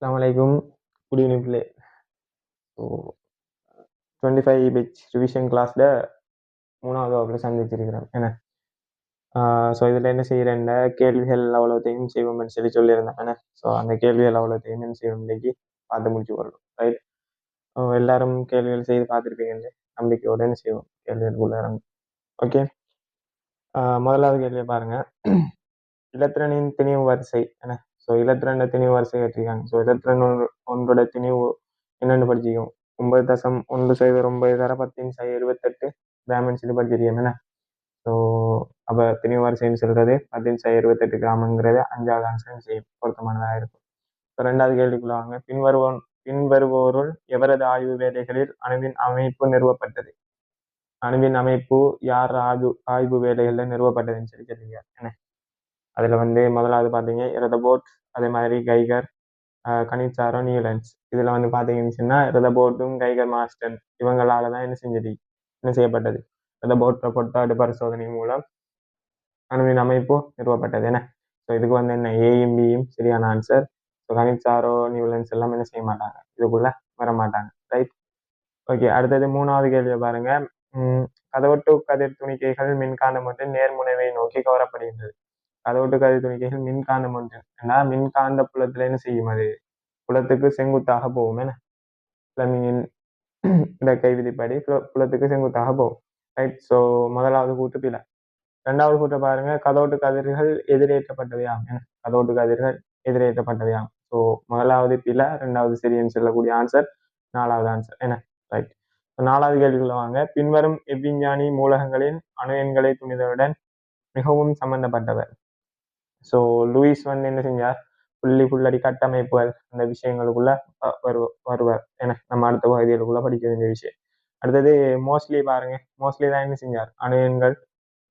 Assalamualaikum. Good evening, play. So 25 page revision கிளாஸில் 3வது வகுப்பில் சந்திச்சிருக்கிறேன் என்ன. ஸோ இதில் என்ன செய்கிறேன்னா கேள்விகள் அவ்வளோத்தையும் செய்வோம்னு சொல்லியிருந்தேன் என்ன. ஸோ அந்த கேள்விகள் அவ்வளோத்தையும் என்ன செய்வோம் இன்னைக்கு பார்த்து முடிச்சு வரணும். ரைட். எல்லாரும் கேள்விகள் செய்து பார்த்துருப்பீங்கன்னு நம்பிக்கையோடு என்ன செய்வோம் கேள்விகளுக்குள்ள இறங்கும். ஓகே. முதலாவது கேள்வியை பாருங்க. இலத்திரனின் திணிவு வரிசை என்ன. ஸோ இலத்திரண்ட திணிவு வரிசை கட்டிருக்காங்க. ஸோ இலத்திரன் ஒன்றோட திணிவு என்னென்னு படிச்சிக்கும் 9.109 தர 10⁻28 கிராம்னு சொல்லி படிச்சிருக்கேன் என்ன. ஸோ அப்போ திணிவு வரிசைன்னு சொல்றது 10⁻28 கிராம்ங்கிறது 5வது ஆன்சர் செய்யும் பொருத்தமானதாக இருக்கும். ஸோ 2வது கேள்விக்குள்ள வாங்க. பின்வருவோருள் எவரது ஆய்வு வேலைகளில் அணுவின் அமைப்பு நிறுவப்பட்டது. அணுவின் அமைப்பு யார் ஆய்வு வேலைகளில் நிறுவப்பட்டதுன்னு சொல்லி சொல்லியிருக்காரு என்ன. அதில் முதலாவது பார்த்தீங்க இரதபோர்ட், அதே மாதிரி கைகர், கனிச்சாரோ, நியூலன்ஸ். இதில் பார்த்தீங்கன்னு சொன்னால் இரதபோர்ட்டும் கைகர் மாஸ்டன் இவங்களால தான் என்ன செய்யப்பட்டது இரதபோர்ட் பொட்டாடு பரிசோதனை மூலம் அணுவின் அமைப்பு நிறுவப்பட்டது என்ன. ஸோ இதுக்கு என்ன ஏயும் பியும் சரியான ஆன்சர். ஸோ கனிச்சாரோ, நியூலன்ஸ் எல்லாம் என்ன செய்ய மாட்டாங்க, இதுக்குள்ள வர மாட்டாங்க. ரைட். ஓகே. அடுத்தது 3வது கேள்வியை பாருங்க. கதவட்டு கதிர் துணிக்கைகள் மின்காந்தம் ஒன்று நேர்முனைவை நோக்கி கவரப்படுகின்றது. கதவட்டு கதிர் துணிக்கைகள் மின்காந்தம் ஒன்று ஏன்னா மின்காந்த புலத்துல என்ன செய்யும், அது புலத்துக்கு செங்குத்தாக போகும் என்ன. பிளமிங்கின் இடக்கை விதிப்படி புலத்துக்கு செங்குத்தாக போகும். ரைட். ஸோ முதலாவது கூட்டு பிழை. 2வது கூட்ட பாருங்க. கதோட்டு கதிர்கள் எதிரேற்றப்பட்டவையாம் என்ன. கதோட்டு கதிர்கள் எதிரேற்றப்பட்டவையாம். ஸோ முதலாவது பிழை, 2வது சரின்னு சொல்லக்கூடிய ஆன்சர், 4வது ஆன்சர் என்ன. ரைட். 4வது கேள்விக்குள்ள வாங்க. பின்வரும் எவ்விஞ்ஞானி மூலகங்களின் அணு எண்களை துணிதலுடன் மிகவும் சம்பந்தப்பட்டவர். ஸோ லூயிஸ் என்ன செஞ்சார், புள்ளடி கட்டமைப்புகள் அந்த விஷயங்களுக்குள்ள வருவார் என நம்ம அடுத்த பகுதிகளுக்குள்ள படிக்க வேண்டிய விஷயம். அடுத்தது மோஸ்ட்லி பாருங்க. மோஸ்ட்லி தான் என்ன செஞ்சார், அணு எண்கள்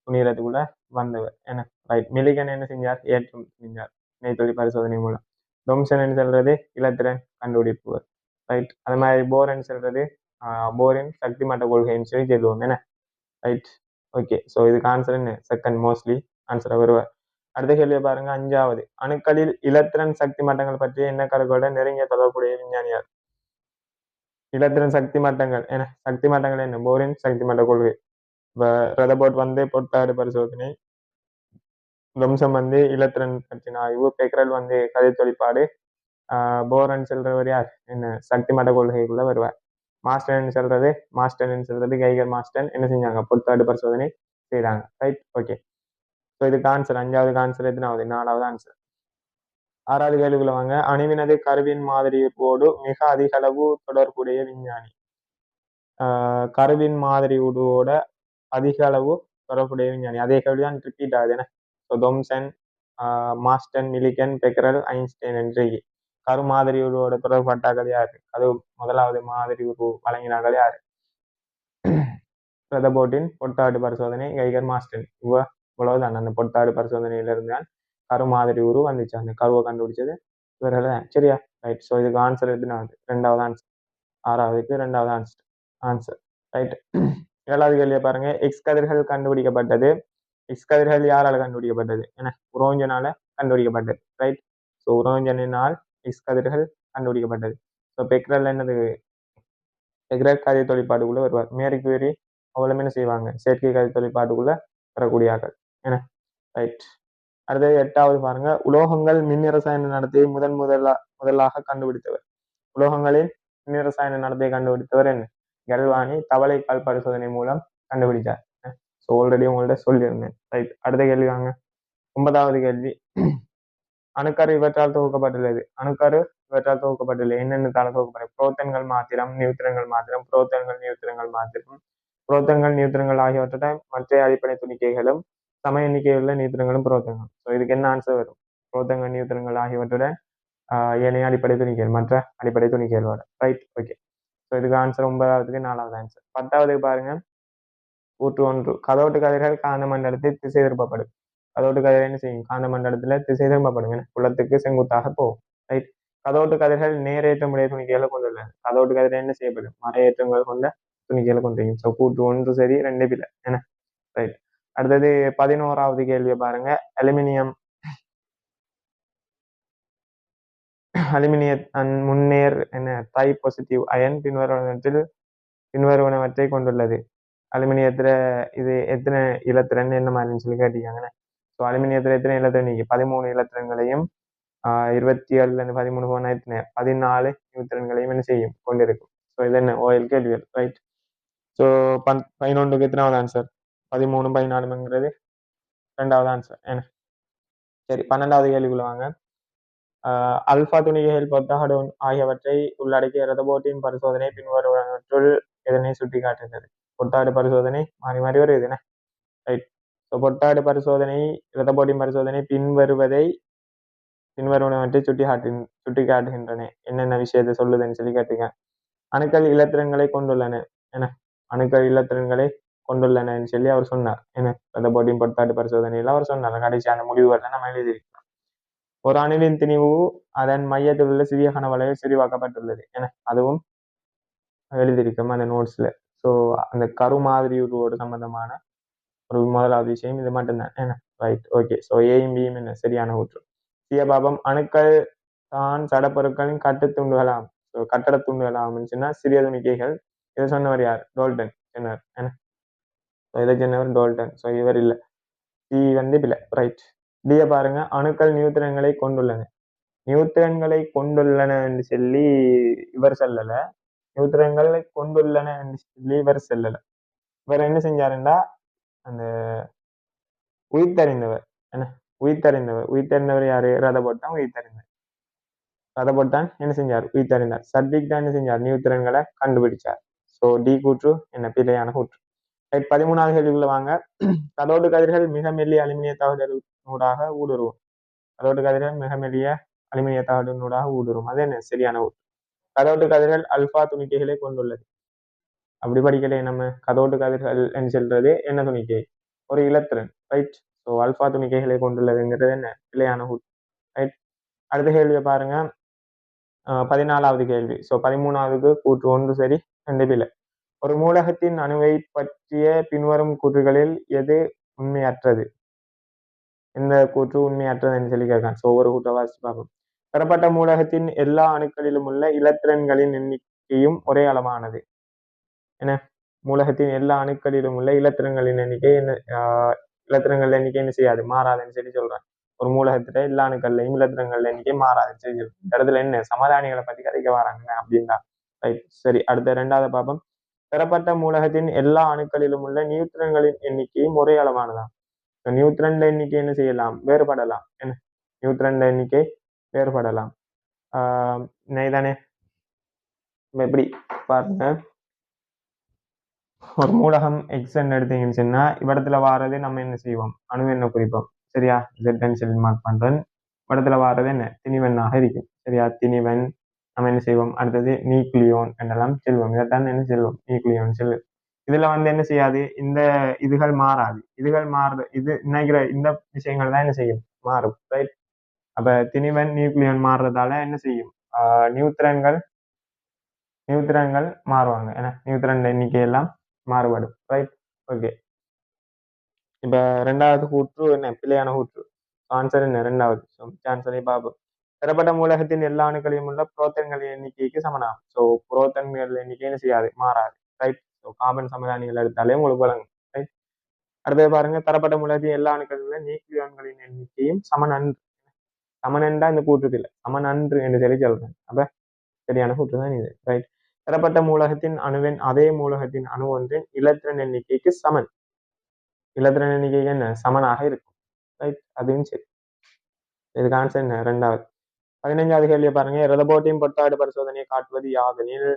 துணிகிறதுக்குள்ள வந்தவர் என. ரைட். மில்லிகன் என்ன செஞ்சார், ஏற்றம் செஞ்சார் இணைத்தொழி பரிசோதனை மூலம். டொம்சன் சொல்றது இலத்திரன் கண்டுபிடிப்பவர். ரைட். அது மாதிரி போரன் சொல்றது போரின் சக்தி மட்ட கொள்கைன்னு சொல்லி சொல்லுவோம் என்ன. ரைட். ஓகே. ஸோ இதுக்கு ஆன்சர் என்ன, செகண்ட் மோஸ்ட்லி ஆன்சரை வருவார். அடுத்த கேள்வியை பாருங்க. 5வது அணுக்களில் இலத்திரன் சக்தி மட்டங்கள் பற்றிய என்ன கருக்கோட நெருங்கிய தொடர்புடைய விஞ்ஞானியார். இலத்திரன் சக்தி மட்டங்கள் என்ன, சக்தி மட்டங்கள் என்ன, போரின் சக்தி மட்ட கொள்கை. இப்போ ரதபோர்ட் பொட்டாடு பரிசோதனை, வம்சம் இலத்திரன் பற்றின ஆய்வு, பெக்ரல் கதிர் தொழிற்பாடு, போரன் சொல்றவர் யார், என்ன சக்தி மட்ட கொள்கைக்குள்ள வருவார். மாஸ்டர்ன்னு சொல்றது கைகர் மாஸ்டன் என்ன செஞ்சாங்க, பொட்டாடு பரிசோதனை செய்யறாங்க. ரைட். ஓகே. ஸோ இதுக்கு ஆன்சர் 5வது ஆன்சர் எத்தனாவது, 4வது ஆன்சர். 6வது கேள்விக்குள்ள வாங்க. அணுவினது கருவின் மாதிரியோடு மிக அதிக அளவு தொடர்புடைய விஞ்ஞானி. கருவின் மாதிரியோட அதிக அளவு தொடர்புடைய விஞ்ஞானி. அதே கேள்விதான் ரிப்பீட் ஆகுது என்ன. ஸோ தொம்சன், மாஸ்டன், மில்லிகன், பெக்ரல், ஐன்ஸ்டைன் என்று கரு மாதிரியோட தொடர்பட்டாக்கள் யாரு, அது முதலாவது மாதிரி வழங்கினார்கள் யாரு, ரதபோர்ட்டின் பொட்டாடு பரிசோதனை, கைகர் மாஸ்டன். இவ்வளவுதான். அந்த பொட்டாடு பரிசோதனையிலிருந்து தான் கரு மாதிரி வந்துச்சு. அந்த கருவை கண்டுபிடிச்சது இவர்கள் தான். சரியா. ரைட். ஸோ இதுக்கு ஆன்சர் எதுனாவது, 2வது ஆன்சர். 6வதுக்கு 2வது ஆன்சர். ரைட். 7வது கேள்வியை பாருங்க. எக்ஸ் கதிர்கள் கண்டுபிடிக்கப்பட்டது. எக்ஸ் கதிர்கள் யாரால கண்டுபிடிக்கப்பட்டது என, உரோஞ்சனால கண்டுபிடிக்கப்பட்டது. ரைட். ஸோ உரோஞ்சனால் எக்ஸ் கதிர்கள் கண்டுபிடிக்கப்பட்டது. ஸோ பெக்ரல் என்னது, பெக்ரல் கதிர் தொழிற்பாட்டுக்குள்ள வருவார். மேரி கியூரி அவளும் என்ன செய்வாங்க, செயற்கை கதிர் தொழிற்பாட்டுக்குள்ள வரக்கூடியார்கள் என. ரைட். அடுத்தது 8வது பாருங்க. உலோகங்கள் மின் இரசாயன நடத்தையை முதலாக கண்டுபிடித்தவர். உலோகங்களின் மின் இரசாயன நடத்தையை கண்டுபிடித்தவர் என்ன, கல்வானி தவளை கால் பரிசோதனை மூலம் கண்டுபிடித்தார். ஸோ ஆல்ரெடி உங்கள்ட்ட சொல்லியிருந்தேன். ரைட். அடுத்த கேள்வி வாங்க. 9வது கேள்வி. அணுக்கரு இவற்றால் தொகுக்கப்பட்டுள்ளது. அணுக்கரு இவற்றால் தொகுக்கப்பட்டுள்ளது என்னென்ன தொகுக்கப்படும், புரோத்தன்கள் மாத்திரம், நியூத்திரங்கள் மாத்திரம், புரோத்தன்கள் நியூத்திரங்கள் மாத்திரம், புரோத்தன்கள் நியூத்திரங்கள் ஆகியவற்றுடன் மற்ற அடிப்படை துணிக்கைகளும் சம எண்ணிக்கையுள்ள நியூத்திரங்களும் புரோத்தன்கள். ஸோ இதுக்கு என்ன ஆன்சர் வரும், புரோத்தன்கள் நியூத்திரங்கள் ஆகியவற்றுடன் ஏனைய அடிப்படை துணிக்கைகள், மற்ற அடிப்படை துணிக்கைகளோட. ரைட். ஓகே. ஸோ இதுக்கு ஆன்சர் 9வதுக்கு 4வது ஆன்சர். 10வதுக்கு பாருங்க. கூற்று 1. கதோட்டு கதிர்கள் காந்த மண்டலத்தில் திசை திருப்பப்படும். கதோட்டு கதிர் என்ன செய்யும், காந்த மண்டலத்துல திசை திரும்பப்படும் என, புலத்துக்கு செங்குத்தாக போகும். ரைட். கதோட்டு கதிர்கள் நேரேற்றமுடைய துணிக்கைகளை கொண்டுள்ளன. கதோட்டு கதிர் என்ன செய்யப்படும், மறையேற்றங்கள் கொண்ட துணிக்கைகளை கொண்டிருக்கும். ஸோ கூற்று 1 சரி, 2 பிழை என. ரைட். அடுத்தது 11வது கேள்வியை பாருங்க. அலுமினியம் அலுமினிய முன்னேர் என்ன ட்ரை பாசிட்டிவ் அயன் பின்வருவனவற்றை கொண்டுள்ளது. அலுமினியத்துல இது எத்தனை இலத்திரன் என்ன மாதிரின்னு சொல்லி கேட்டீங்கன்னா, ஸோ அலுமினியத்துல எத்தனை இலத்திரன் நீங்க 13 இலத்திரன்களையும் 27 13 போனா எத்தனை 14 நியூத்திரன்களையும் என்ன செய்யும் கொண்டிருக்கும். ஸோ இது என்ன ஓயில் கேள்வியல் ரைட். ஸோ 11க்கு எத்தனாவது ஆன்சர் 13 14ங்கிறது 2வது ஆன்சர் என்ன. சரி 12வது கேள்விக்குள்ள வாங்க. அல்பா துணிகைகள் பொத்தாகடோன் ஆகியவற்றை உள்ளடக்கிய ரதபோட்டின் பரிசோதனை பின்வருவனவற்றுள் எதனை சுட்டி காட்டுகிறது. பொத்தாடு பரிசோதனை மாறி மாறி வருது என்ன ரைட். ஸோ பொத்தாடு பரிசோதனை ரதபோட்டின் பரிசோதனை பின்வருவனவற்றை சுட்டி காட்டுகின்றன. என்னென்ன விஷயத்தை சொல்லுதுன்னு சொல்லி கேட்டீங்க. அணுக்கள் இலத்திரன்களை கொண்டுள்ளன என்ன, அணுக்கள் இலத்திரன்களை கொண்டுள்ளனன்னு சொல்லி அவர் சொன்னார் என்ன, ரதபோட்டின் பொத்தாடு பரிசோதனையில் அவர் சொன்னார். கடைசியான முடிவுகள் நம்ம எழுதியிருக்கோம். ஒரு அணுவின் திணிவு அதன் மையத்தில் உள்ள சிறிய கனவளையில் செறிவாக்கப்பட்டுள்ளது என அதுவும் எழுதியிருக்கோம் அந்த நோட்ஸ்ல. ஸோ அந்த கரு மாதிரியோடு சம்பந்தமான ஒரு முதலாவது விஷயம் இது மட்டும்தான் என்ன ரைட். ஓகே. ஸோ ஏயும் பியும் என்ன சரியான ஊற்று. சியபாபம் அணுக்கள் தான் சடப்பொருட்களின் கட்டுத்துண்டுகளாம். ஸோ கட்டட துண்டுகளாம் சொன்னா சிறிய துணிக்கைகள். இதை சொன்னவர் யார் டோல்டன் சொன்னார் என்ன. இதை சொன்னவர் டோல்டன். ஸோ இவர் இல்லை, சி பிள்ளை ரைட். டிய பாருங்க அணுக்கள் நியூத்திரன்களை கொண்டுள்ளன. நியூத்திரன்களை கொண்டுள்ளன என்று சொல்லி இவர் சொல்லல, நியூத்திரன்களை கொண்டுள்ளன என்று சொல்லி இவர் சொல்லல. இவர் என்ன செஞ்சாருண்டா அந்த உயிர்த்தறிந்தவர் என்ன, உயிர்த்தறிந்தவர் யாரு ரதபோட் தான் உயிர்த்தறிந்தார். ரதபோட் தான் என்ன செஞ்சார் உயிர்த்தறிந்தார். சட்விக் தான் என்ன செஞ்சார் நியூத்திரன்களை கண்டுபிடிச்சார். ஸோ டி கூற்று என்ன பிழையான கூற்று. 13வது கேள்விக்குள்ள வாங்க. கதோடு கதிர்கள் மிக மெல்லிய அலுமினிய தகடுனூடாக ஊடுருவும். கதோடு கதிர்கள் மிக மெல்லிய அலுமினிய தகடுனூடாக ஊடுருவும். அது என்ன சரியான ஊற்று. கதோட்டு கதிர்கள் அல்பா துணிக்கைகளை கொண்டுள்ளது. அப்படி படிக்கலே நம்ம. கதோட்டு கதிர்கள் என்று சொல்றது என்ன துணிக்கை, ஒரு இலத்திரன் ரைட். ஸோ அல்பா துணிக்கைகளை கொண்டுள்ளதுங்கிறது என்ன பிழையான ஊற்று ரைட். அடுத்த கேள்வியை பாருங்க. 14வது கேள்வி. ஸோ 13வது கூற்று 1 சரி 2 பிழை. ஒரு மூலகத்தின் அணுவை பற்றிய பின்வரும் கூற்றுகளில் எது உண்மையற்றது. இந்த கூற்று உண்மையற்றதுன்னு சொல்லி கேட்கான். ஸோ ஒவ்வொரு கூற்றை வாசித்து பார்ப்போம். பெறப்பட்ட மூலகத்தின் எல்லா அணுக்களிலும் உள்ள இலத்திரன்களின் எண்ணிக்கையும் ஒரே அளவானது என. மூலகத்தின் எல்லா அணுக்களிலும் உள்ள இலத்திரன்களின் எண்ணிக்கை என்ன, இலத்திரங்கள் எண்ணிக்கை என்ன செய்யாது மாறாதுன்னு சொல்லி சொல்றான். ஒரு மூலகத்துல எல்லா அணுக்கள்லையும் இலத்திரங்கள் எண்ணிக்கை மாறாதுன்னு சொல்லி சொல்றேன். இந்த இடத்துல என்ன சமாதானிகளை பத்தி கதைக்க வராங்க அப்படின்னா ரைட். சரி அடுத்த 2வது பாப்பம். பெறப்பட்ட மூலகத்தின் எல்லா அணுக்களிலும் உள்ள நியூத்திரன்களின் எண்ணிக்கையும் ஒரே அளவானதான். நியூத்திரன் எண்ணிக்கை என்ன செய்யலாம் வேறுபடலாம் என்ன, நியூத்திரன் எண்ணிக்கை வேறுபடலாம். தானே எப்படி பாருங்க. ஒரு மூலகம் எக்ஸ்ன்னு எடுத்தீங்கன்னு சொன்னா இவ்விடத்துல வாரது நம்ம என்ன செய்வோம் அணு என்ன குறிப்போம் சரியா. ஜெட்டன் சொல்லி மார்க் பண்றேன். இவ்விடத்துல வாரது என்ன திணிவெண்ணாக இருக்கும் சரியா. திணிவன் நம்ம என்ன செய்வோம் அடுத்தது நியூக்ளியோன் என்றெல்லாம் செல்வோம். இதைத்தான் என்ன செல்வோம் நியூக்ளியோன் செல்வோம். இதுல என்ன செய்யாது இந்த இதுகள் மாறாது. இதுகள் மாறுது இது நினைக்கிற இந்த விஷயங்கள் தான் என்ன செய்யும் மாறும் ரைட். அப்ப திணிவன் நியூக்ளியோன் மாறுறதால என்ன செய்யும் நியூத்திரன்கள் மாறுவாங்க ஏன்னா நியூத்திரன் எண்ணிக்கை எல்லாம் மாறுபடும் ரைட். ஓகே. இப்ப 2வது கூற்று என்ன பிழையான கூற்று. ஆன்சர் என்ன 2வது. ஆன்சரை பார்ப்போம். பெறப்பட்ட மூலகத்தின் எல்லா அணுக்களையும் உள்ள புரோத்தன்களின் எண்ணிக்கைக்கு சமனாகும். ஸோ புரோத்தன்கள் எண்ணிக்கை என்ன செய்யாது மாறாது ரைட். ஸோ கார்பன் சமதானிகள் எடுத்தாலே உங்களுக்கு வழங்கும் ரைட். அடுத்தது பாருங்க. தரப்பட்ட மூலகத்தின் எல்லா அணுக்களிலும் நியூக்ளியோன்களின் எண்ணிக்கையும் சமனன்றா இந்த கூற்று இல்லை சமனன்று என்று சொல்லி சொல்றேன். அப்ப சரியான கூற்று தான் இது ரைட். பெறப்பட்ட மூலகத்தின் அணுவின் அதே மூலகத்தின் அணு ஒன்றின் இலத்திரன் எண்ணிக்கைக்கு சமன். இலத்திரன் எண்ணிக்கைக்கு என்ன சமனாக இருக்கும் ரைட். அதுவும் சரி. இதுக்கு ஆன்சர் என்ன 2வது. 15வது கேள்வியை பாருங்க. ரதபோட்டின் பொத்தாடு பரிசோதனையை காட்டுவது யாதெனில்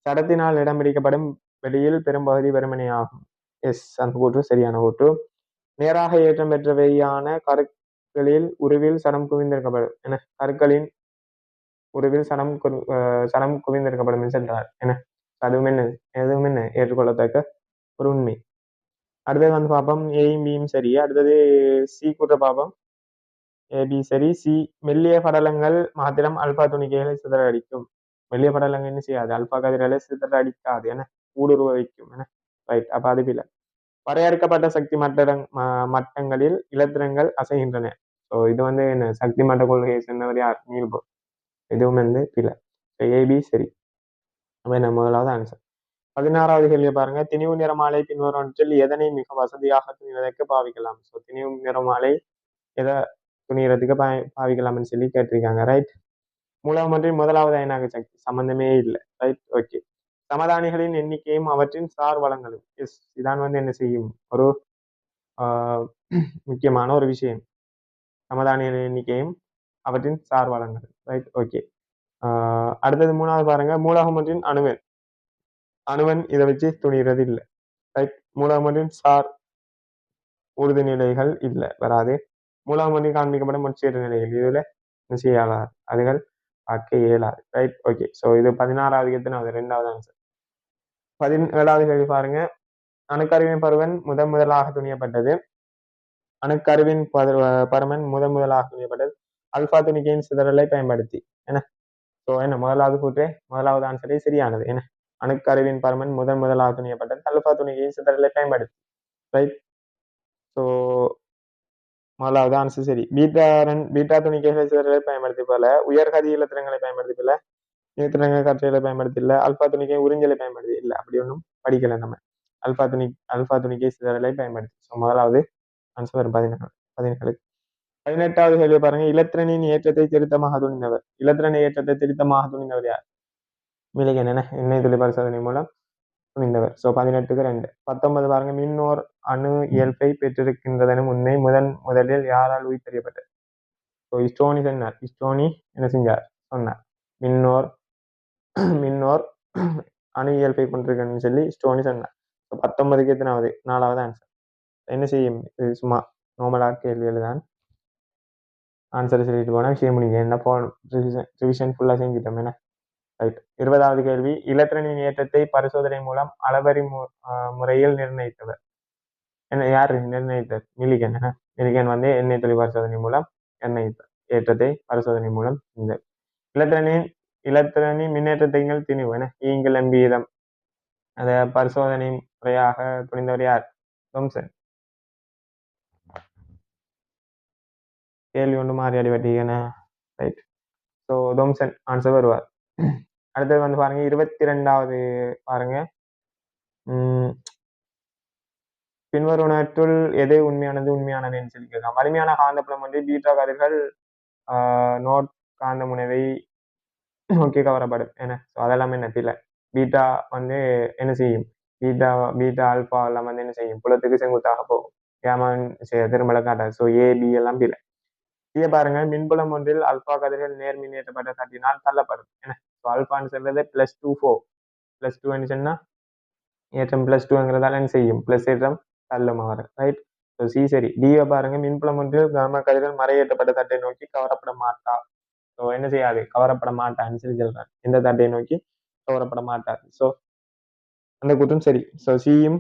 சடத்தினால் இடம் பிடிக்கப்படும் வெளியில் பெரும்பகுதி வெறுமனே ஆகும். எஸ் அந்த கூற்று சரியான கூற்று. நேராக ஏற்றம் பெற்றவையான கருக்களில் உருவில் சடம் குவிந்திருக்கப்படும் என. கருக்களின் உருவில் சடம் குவிந்திருக்கப்படும் சென்றார் என. அதுவும் என்ன ஏற்றுக்கொள்ளத்தக்க ஒரு உண்மை. அடுத்தது பார்ப்போம். ஏயும் பியும் சரி. அடுத்தது சி கூற்ற பார்ப்போம். ஏபி சரி. சி மெல்லிய படலங்கள் மாத்திரம் அல்பா துணிக்கைகளை சிதறடிக்கும். மெல்லிய படலங்கள் என்ன செய்யாது அல்பா கதிர்களை சிதறடிக்காது என ஊடுருவ வைக்கும் என ரைட். அப்ப அது பில. வரையறுக்கப்பட்ட சக்தி மட்டங்களில் இலத்திரங்கள் அசைகின்றன. ஸோ இது வந்து என்ன சக்தி மட்ட கொள்கையை சொன்னவர் யார்? நீல் போர். இதுவும் வந்து பிழை. ஏபி சரி. அப்ப என்ன முதலாவது ஆன்சர். 16வது கேள்வியை பாருங்க. திணிவு நிறமாலை பின்வருவனவற்றில் எதனை மிக வசதியாக துணிவதற்கு பாவிக்கலாம்? ஸோ திணிவு நிறமாலை எதை துணியறதுக்கு பாவிக்கலாம்னு சொல்லி கேட்டிருக்காங்க. ரைட். மூலகமொன்றின் முதலாவது அயனாக சக்தி சம்பந்தமே இல்லை. ரைட். ஓகே. சமதானிகளின் எண்ணிக்கையும் அவற்றின் சார் வளங்களும். எஸ், இதான் வந்து என்ன செய்யும் ஒரு முக்கியமான ஒரு விஷயம். சமதானிகளின் எண்ணிக்கையும் அவற்றின் சார் வளங்கள். ரைட். ஓகே. அடுத்தது 3வது பாருங்க. மூலகம் ஒன்றின் அணுவன். அணுவன் இதை வச்சு துணிகிறது இல்லை. ரைட். மூலகம் ஒன்றின் சார் உறுதிநிலைகள் இல்லை, வராது. மூலகம் ஒன்றில் காண்பிக்கப்படும் முச்சேறு நிலைகள் இதுல என்ன செய்யலாது, அதுகள் பார்க்க இயலாது. ரைட். ஓகே. ஸோ இது 16வது எத்தனாவது? 2வது ஆன்சர். 17வது கேள்வி பாருங்க. அணுக்கருவின் பருவன் முதலாக துணியப்பட்டது. அணுக்கருவின் பருமன் முதலாக துணியப்பட்டது அல்பா துணிக்கையின் சிதறலை பயன்படுத்தி. என்ன? ஸோ என்ன முதலாவது கூற்று, முதலாவது ஆன்சரே சரியானது. என்ன? அணுக்கருவின் பருமன் முதலாக துணியப்பட்டது அல்பா துணிக்கையின் சிதறலை பயன்படுத்தி. ரைட். ஸோ முதலாவது ஆன்சர் சரி. பீட்டா துணிக்கைகள் சிதறலை பயன்படுத்தி போல உயர்கதி இலத்திரங்களை பயன்படுத்தி போல நியூத்திரங்கள் கற்றைகளை பயன்படுத்தி இல்லை. அல்பா துணிக்கை உறிஞ்சலை பயன்படுத்தி இல்லை. அப்படி ஒன்றும் படிக்கல நம்ம. அல்பா துணிக்கை சிதறலை பயன்படுத்தி. ஸோ முதலாவது ஆன்சர் வரும் 17. 18வது கேள்வி பாருங்க. இலத்திரனின் ஏற்றத்தை திருத்தமாக துணிந்தவர். இலத்திரனை ஏற்றத்தை திருத்தமாக துணிந்தவர் யார்? மிலிகன். என்ன? எண்ணெய் துளி பரிசோதனை மூலம் துணிந்தவர். ஸோ 18க்கு 2. 19 பாருங்க. மின்னோர் அணு இயல்பை பெற்றிருக்கின்றதனும் உண்மை முதலில் யாரால் உயிர்த்தறியப்பட்டது? ஸோ ஸ்டோனி சொன்னார். ஸ்டோனி என்ன செஞ்சார்? சொன்னார். மின்னோர் அணு இயல்பை கொண்டிருக்கணும்னு சொல்லி ஸ்டோனி சொன்னார். 19க்கு எத்தனாவது? 4வது ஆன்சர். என்ன செய்யும்? இது சும்மா நார்மலாக கேள்விகள் தான். ஆன்சர் சொல்லிட்டு போனா விஷயம் முடிங்க. என்ன போகணும், ரிவிஷன் ஃபுல்லாக செஞ்சுட்டோம். என்ன? ரைட். 20வது கேள்வி. இலத்திரனின் ஏற்றத்தை பரிசோதனை மூலம் அளவறி முறையில் நிர்ணயித்தவர். என்ன? யாரு நிர்ணயித்தார்? மிலிகன். மிலிகன் வந்து எண்ணெய் துளி பரிசோதனை மூலம் நிர்ணயித்தார் ஏற்றத்தை பரிசோதனை மூலம். இந்த இலத்திரனின் மின்னேற்றத்தைகள் திணிவு என ஈங்கில் எம்பீதம் அத பரிசோதனை முறையாக புரிந்தவர் யார்? தொம்சன். கேள்வி ஒன்று மாறி அடிபட்டீங்க. ரைட். ஸோ தொம்சன் ஆன்சர் வருவார். அடுத்தது வந்து பாருங்க. 22வது பாருங்க. பின்வருவனற்றுள் எது உண்மையானதுன்னு சொல்லி கேட்கலாம். வலிமையான காந்தப்புலம் வந்து பீட்டா கதிர்கள் நோட் காந்த முனைவை நோக்கி கவரப்படும். என்ன? ஸோ அதெல்லாம் என்ன பிள்ளை. பீட்டா வந்து என்ன செய்யும்? பீட்டா ஆல்பா எல்லாம் வந்து என்ன செய்யும்? புலத்துக்கு செங்குத்தாக போகும். ஏமான் திருமலை காட்டாது. ஸோ ஏபி எல்லாம் பிள்ளை. இதை பாருங்க. மின்புலம் ஒன்றில் அல்பா கதிர்கள் நேர் மின்னேற்றப்பட்ட தட்டினால் தள்ளப்படும். என்ன? ஸோ அல்பான்னு சொல்றது +2 +2 சொன்னா ஏற்றம் +2ங்கிறதால என்ன செய்யும்? பிளஸ் ஏற்றம் தள்ளும் அவர். ரைட். ஸோ சி சரி. டியை பாருங்க. மின்புலம் ஒன்றில் காம கதிர்கள் மறையேற்றப்பட்ட தட்டை நோக்கி கவரப்பட மாட்டா. ஸோ என்ன செய்யாது? கவரப்பட மாட்டான்னு சொல்லி சொல்றாரு. இந்த தட்டை நோக்கி கவரப்பட மாட்டார். ஸோ அந்த கூட்டும் சரி. ஸோ சியும்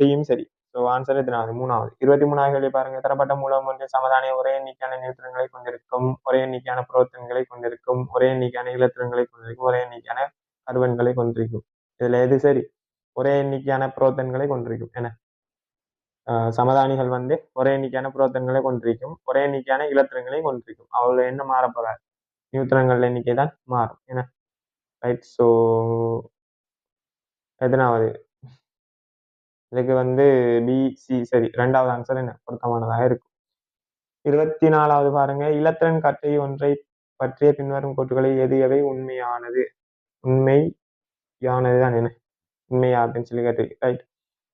டியும் சரி. ஸோ ஆன்சர் எத்தனாவது? 3வது. 23வது கேள்வி பாருங்க. தரப்பட்ட மூலம் ஒன்றின் சமதானிய ஒரே எண்ணிக்கையான நியூத்திரன்களை கொண்டிருக்கும், ஒரே எண்ணிக்கையான புரோத்தன்களை கொண்டிருக்கும், ஒரே எண்ணிக்கையான இலத்திரன்களை கொண்டிருக்கும், ஒரே எண்ணிக்கையான கர்பன்களை கொண்டிருக்கும். இதுல எது சரி? ஒரே எண்ணிக்கையான புரோத்தன்களை கொண்டிருக்கும். என்ன? சமதானிகள் வந்து ஒரே எண்ணிக்கையான புரோத்தன்களை கொண்டிருக்கும், ஒரே எண்ணிக்கையான இலத்திரங்களை கொண்டிருக்கும். அவ்வளவு என்ன மாறப்போறாது? நியூத்திரன்கள் எண்ணிக்கை தான் மாறும். என்ன? ரைட். ஸோ எத்தனாவது? இதுக்கு வந்து பிசி சரி. 2வது ஆன்சர் என்ன பொருத்தமானதாக இருக்கும். 24வது பாருங்க. இலத்திரன் கற்றை ஒன்றை பற்றிய பின்வரும் கூற்றுகளை எது எவை உண்மையானது தான் என்ன? உண்மையாதுன்னு சொல்லி கேட்டு. ரைட்.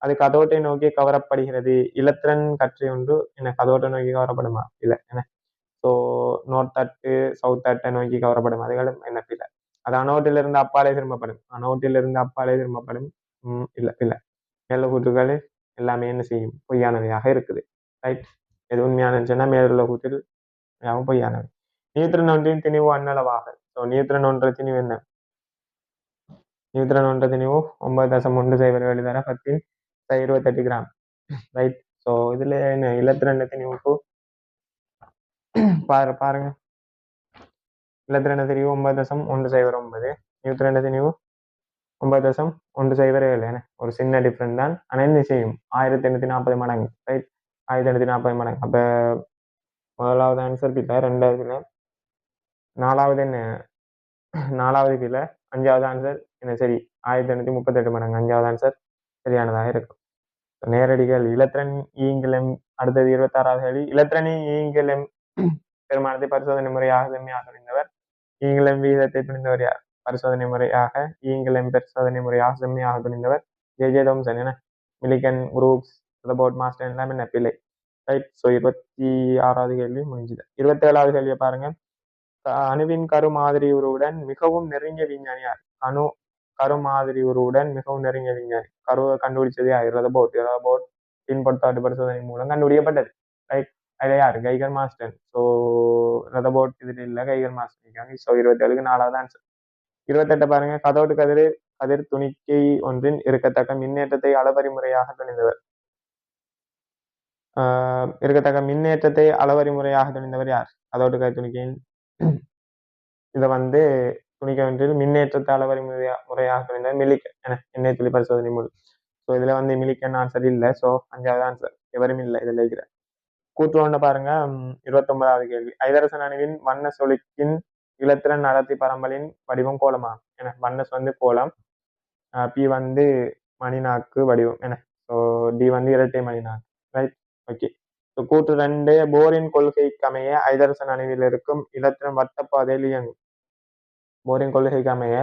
அது கதோட்டை நோக்கி கவரப்படுகிறது. இலத்திரன் கற்றை ஒன்று என்ன கதோட்டை நோக்கி கவரப்படுமா? இல்லை. என்ன? ஸோ நோர்த் தட்டு சவுத் தட்டை நோக்கி கவரப்படும். அதுகளும் என்ன இல்லை. அது அனோட்டிலிருந்து அப்பாலே திரும்பப்படும். இல்லை. மேலுள்ள கூற்றுகள் எல்லாமே என்ன செய்யும்? பொய்யானவையாக இருக்குது. ரைட். எது உண்மையானன்னு சொன்னா மேலுள்ள கூற்றில் பொய்யானவை. நியூத்திரன் ஒன்றின் திணிவு அன்னளவாக. ஸோ நியூத்திரன் ஒன்ற திணிவு என்ன? நியூத்திரன் ஒன்ற திணிவு 9.107 தர 10 28 கிராம். ரைட். ஸோ இதுல என்ன இலத்திரன் திணிவுக்கு பாருங்க. இலத்திரன் திணிவு 9.109. நியூத்திரன் திணிவு 9.107. ஒரு சின்ன டிஃப்ரெண்ட் தான். ஆனால் என்ன செய்யும்? 1840 மடங்கு. ரைட். 1840 மடங்கு. அப்ப முதலாவது ஆன்சர் பிள்ளை, ரெண்டாவது பிள்ளை, நாலாவது என்ன, நாலாவது பிள்ளை, அஞ்சாவது ஆன்சர் என்ன சரி. 1838 மடங்கு அஞ்சாவது ஆன்சர் சரியானதாக இருக்கும். நேரடிகள் இலத்திரன் ஈங்கிலம். அடுத்தது 26வது கேள்வி. இலத்திரனி ஈங்கிலம் பெருமானத்தை பரிசோதனை முறையாக செம்மையாக துணிந்தவர். ஈங்கிலம் வீதத்தை துணிந்தவர் யார்? பரிசோதனை முறையாக ஈங்கிலம் பரிசோதனை முறையாக செம்மையாக துணிந்தவர் ஜே தோம்சன். என மிலிகன் குரூப்ஸ் போர்ட் மாஸ்டர் எல்லாம் என்ன பிள்ளை. ரைட். ஸோ 26வது கேள்வி முடிஞ்சுது. 27வது கேள்வியை பாருங்க. அணுவின் கரு மாதிரி உருவுடன் மிகவும் நெருங்கிய விஞ்ஞானி யார்? கரு மாதிரி உருவுடன் மிகவும் நெருங்கிய விஞ்ஞானி. கருவை கண்டுபிடிச்சது யார்? ரதபோர்ட் பின்பற்றாட்டு பரிசோதனை மூலம் கண்டுபிடிக்கப்பட்டது. ரைட். அதில் யார்? கைகர் மாஸ்டர். ஸோ ரதபோர்ட் இதில் இல்லை, கைகர் மாஸ்டர் இருக்காங்க. ஸோ 27க்கு 4வது ஆன்சர். 28 பாருங்க. கதோட்டு கதிர் துணிக்கை ஒன்றின் இருக்கத்தக்க மின்னேற்றத்தை அளவறிமுறையாக துணிந்தவர். இருக்கத்தக்க மின்னேற்றத்தை அளவறிமுறையாக துணிந்தவர் யார்? கதோட்டு கதிர் துணிக்கையின் இதை வந்து துணிக்கை ஒன்றில் மின்னேற்றத்தை அளவறி முறையாக துணிந்தவர் மில்லிகன். எண்ணெய் துளி பரிசோதனை மூலம். ஸோ இதுல வந்து மில்லிகன் ஆன்சர் இல்லை. ஸோ 5வது ஆன்சர் எவரும் இல்லை இதுல இருக்கிற. கூற்று ஒன்று பாருங்க. 29வது கேள்வி. ஐதரசன் அணுவின் வண்ண சொலுக்கின் இலத்திரன் அடர்த்தி பரம்பலின் வடிவம் கோலமா? வண்ணஸ் வந்து கோலம், பி வந்து மணிநாக்கு வடிவம். ஸோ டி வந்து இரட்டை மணிநாக்கு. ரைட். ஓகே. ஸோ கூற்று 2. போரின் கொள்கைக்கு அமைய ஐதரசன் அணுவில் இருக்கும் இலத்திரன் வட்டப்பாதையில் இயங்கும். போரின் கொள்கைக்கு அமைய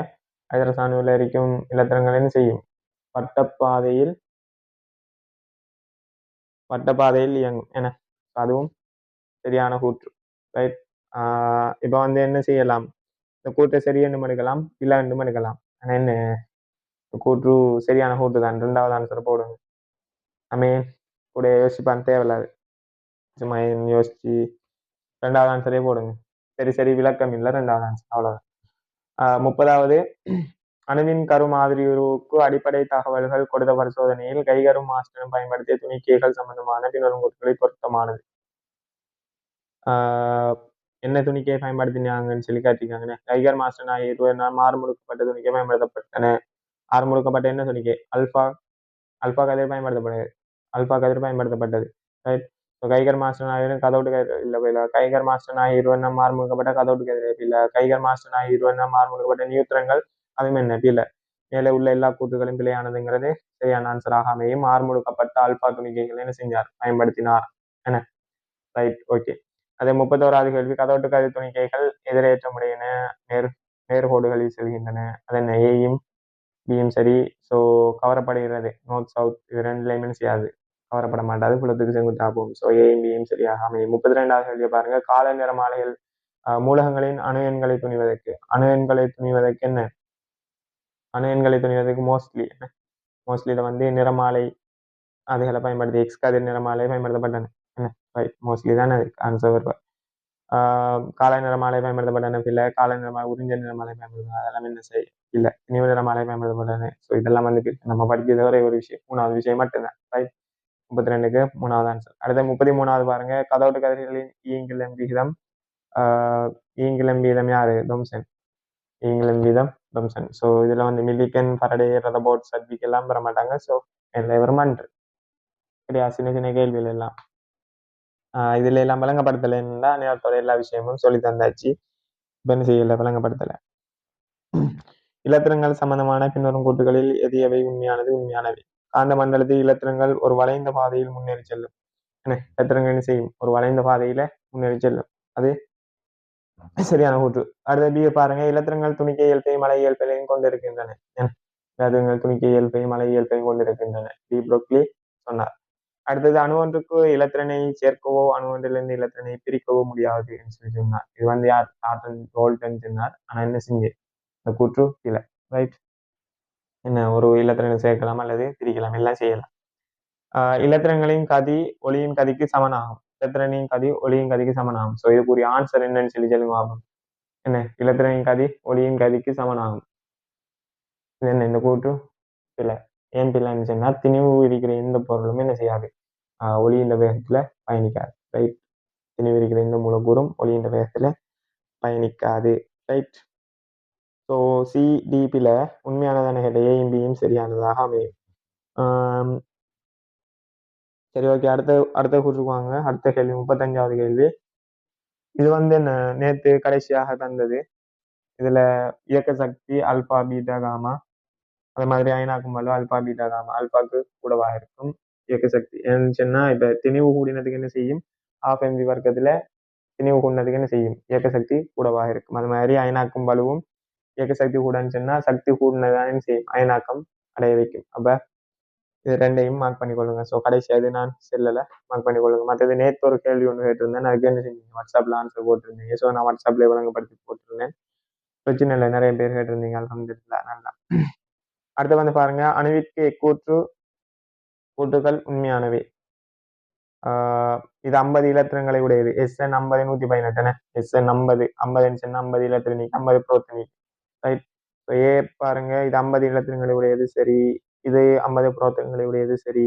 ஐதரசன் அணுவில் இருக்கும் இலத்திரங்கள் என்ன செய்யும்? வட்டப்பாதையில் இயங்கும். அதுவும் சரியான கூற்று. ரைட். இப்போ வந்து என்ன செய்யலாம்? இந்த கூற்றை சரி என்றும் எடுக்கலாம், இல்லை என்றும் எடுக்கலாம். ஆனால் என்ன, கூற்று சரியான கூற்று தான். 2வது ஆன்சர் போடுங்க. கூட யோசிப்பான் தேவையில்லாது, சும்மா யோசிச்சு 2வது ஆன்சரே போடுங்க. சரி விளக்கம் இல்லை, 2வது ஆன்சர் அவ்வளவுதான். 30வது. அணுவின் கரு மாதிரி உருவுக்கு அடிப்படை தகவல்கள் கொடுத்த பரிசோதனையில் கைகரும் மாஸ்டரும் பயன்படுத்திய துணிக்கைகள் சம்பந்தமான பின்வரும் கூற்றுகளை பொருத்தமானது. என்ன துணிக்கையை பயன்படுத்தினாங்கன்னு சொல்லி காட்டிருக்காங்க. கைகர் மாஸ்டர் ஆகிய இருவர் மாறுமுடுக்கப்பட்ட துணிக்கை பயன்படுத்தப்பட்டன. ஆறுமுடுக்கப்பட்ட என்ன துணிக்கை? அல்பா கதிர் பயன்படுத்தப்பட்டது. ரைட். கைகர் மாஸ்டர் ஆகியோரும் கதோட்டு கதிர் இல்லை. கைகர் மாஸ்டர் ஆகிய இருவர் மாறுமுடுக்கப்பட்ட கதோட்டு கதிர் இல்லை. கைகர் மாஸ்டர் ஆகிய இருவர் மாறுமுடுக்கப்பட்ட நியூத்திரங்கள் அதுவும் என்ன பிள்ளை. மேலே உள்ள எல்லா கூற்றுகளும் பிழையானதுங்கிறது சரியான ஆன்சராக அமையும். ஆறுமுடுக்கப்பட்ட அல்பா துணிக்கைகள் என்ன செஞ்சார்? பயன்படுத்தினார். ரைட். ஓகே. அதே 31வது கேள்வி. கதோட்டு கதிர் துணிக்கைகள் எதிரேற்றமுடையன, நேர்கோடுகளில் செல்கின்றன. அதன் ஏயும் பியும் சரி. ஸோ கவரப்படுகிறது. நார்த் சவுத் இது ரெண்டுலையுமே செய்யாது, கவரப்பட மாட்டாது, புலத்துக்கு செங்குத்தா போகும். ஸோ ஏயும் பியும் சரியாக அமையும். 32வது கேள்வியை பாருங்க. கால நிறமாலைகள் மூலகங்களின் அணு எண்களை துணிவதற்கு என்ன? அணு எண்களை துணிவதற்கு மோஸ்ட்லி இதை வந்து நிறமாலை அதுகளை பயன்படுத்தி எக்ஸ் கதிர் நிறமாலை பயன்படுத்தப்பட்டன. ரைட். மோஸ்ட்லி தான் அதுக்கு ஆன்சர் வருவார். காலை நிறமாலை பயன்படுத்தப்பட்டன இல்லை. காலை நிறமாலை உறிஞ்ச நிறமாலை பயன்படுத்தப்பட்டன. அதெல்லாம் என்ன செய்ய இல்லை. நினைவு நிறமாலை பயன்படுத்தப்பட்டன. ஸோ இதெல்லாம் வந்து நம்ம படிக்கிறது ஒரே ஒரு விஷயம், 3வது விஷயம் மட்டும்தான். ரைட். 32க்கு 3வது ஆன்சர். அடுத்த 33வது பாருங்க. கதோட்டு கதிர்களின் ஈங்கிலம் வீதம் யாரு? தோம்சன். ஈங்கிலம் வீதம் தோம்சன். ஸோ இதுல வந்து மில்லிகன், ஃபரடே, ரதபோர்ட், சட்விக் எல்லாம் பெற மாட்டாங்க. ஸோ எல்லாம் அன்று சரியா. சின்ன கேள்விகள் எல்லாம் இதுல எல்லாம் விளங்கப்படுத்தலைன்னா நேரத்தோட எல்லா விஷயமும் சொல்லி தந்தாச்சு. என்ன செய்யல, விளங்கப்படுத்தலை. இலத்திரங்கள் சம்பந்தமான பின்வரும் கூற்றுகளில் எவை உண்மையானவை? காந்த மண்டலத்தில் இலத்திரங்கள் ஒரு வளைந்த பாதையில் முன்னேறி செல்லும். இலத்திரங்கள் என்ன செய்யும்? ஒரு வளைந்த பாதையில முன்னேறி செல்லும். அது சரியான கூற்று. அடுத்த பி பாருங்க. இலத்திரங்கள் துணிக்கை இயல்பையும் மலை இயல்பையும் கொண்டிருக்கின்றன. இலத்திரங்கள் துணிக்கை இயல்பையும் மலை இயல்பையும் கொண்டிருக்கின்றன. டி புரோக்லி சொன்னார். அடுத்தது அணு ஒன்றுக்கு இலத்திரனை சேர்க்கவோ அணு ஒன்றிலிருந்து இலத்திரனை பிரிக்கவோ முடியாது என்று சொல்லி சொன்னார். இது வந்து யார்? டால்டன் சொன்னார். ஆனா என்ன செஞ்சு இந்த கூற்று இல்லை. ரைட். என்ன, ஒரு இலத்திரனை சேர்க்கலாம் அல்லது பிரிக்கலாம், எல்லாம் செய்யலாம். இலத்திரங்களின் கதி ஒளியின் கதிக்கு சமனாகும். இலத்திரனின் கதி ஒளியின் கதிக்கு சமனாகும். ஸோ இதுக்குரிய ஆன்சர் என்னன்னு சொல்லி சொல்லுவாகும். என்ன, இலத்திரனின் கதி ஒளியின் கதிக்கு சமனாகும். என்ன இந்த கூற்று பிள்ளை. ஏன் பிள்ளைன்னு சொன்னா, திணிவு இருக்கிற எந்த பொருளும் என்ன செய்யாது, ஒளியின் வேகத்துல பயணிக்காது. ரைட். திணிவு இருக்கிற எந்த மூலக்கூறும் ஒளியின் வேகத்துல பயணிக்காது. ரைட். ஸோ சி டி பிள்ளை உண்மையானதான கேட்ட ஏயும் பியும் சரியானதாக அமையும். சரி, ஓகே. அடுத்த கூற்றுக்குவாங்க. அடுத்த கேள்வி 35வது கேள்வி. இது வந்து என்ன நேத்து கடைசியாக தந்தது. இதுல இயக்க சக்தி ஆல்பா பீட்டா காமா, அது மாதிரி அயனாக்கும் வலு ஆல்பா பீட்டா காமா. ஆல்பாக்கு கூடவாக இருக்கும் இயக்க சக்தி. ஏன்னு சொன்னா இப்ப திணிவு கூடினதுக்கு என்ன செய்யும், ஆஃப் எம்பி வர்க்கத்துல திணிவு கூடினதுக்கு என்ன செய்யும், இயக்க சக்தி கூடவாக இருக்கும். அது மாதிரி அயனாக்கும் வலுவும் இயக்க சக்தி கூடன்னு சொன்னா சக்தி கூடினதான் என்ன செய்யும், அயனாக்கம் அடைய வைக்கும். அப்ப இது ரெண்டையும் மார்க் பண்ணிக்கொள்ளுங்க. ஸோ கடைசி அது நான் செல்லல, மார்க் பண்ணிக்கொள்ளுங்க. மற்றது நேற்று ஒரு கேள்வி ஒன்று கேட்டிருந்தேன், அதுக்கு என்ன செஞ்சீங்க, வாட்ஸ்அப்ல ஆன்சர் போட்டிருந்தீங்க. ஸோ நான் வாட்ஸ்அப்ல விளங்கப்படுத்தி போட்டிருந்தேன். பிரச்சனை இல்லை, நிறைய பேர் கேட்டிருந்தீங்க, அல்ஹம்துலில்லாஹ். நல்லா. அடுத்து வந்து பாருங்க, அணுவிற்கு எக்கூற்று கூற்றுகள் உண்மையானவை. இது 50 இலத்திரங்களை உடையது. SN 50 118 SN 50 50 50 இலத்திரணி 50 புரோத்தனி. ரைட். ஏ பாருங்க, இது 50 இலத்திரங்களை உடையது சரி, இது 50 புரோத்தனங்களை உடையது சரி,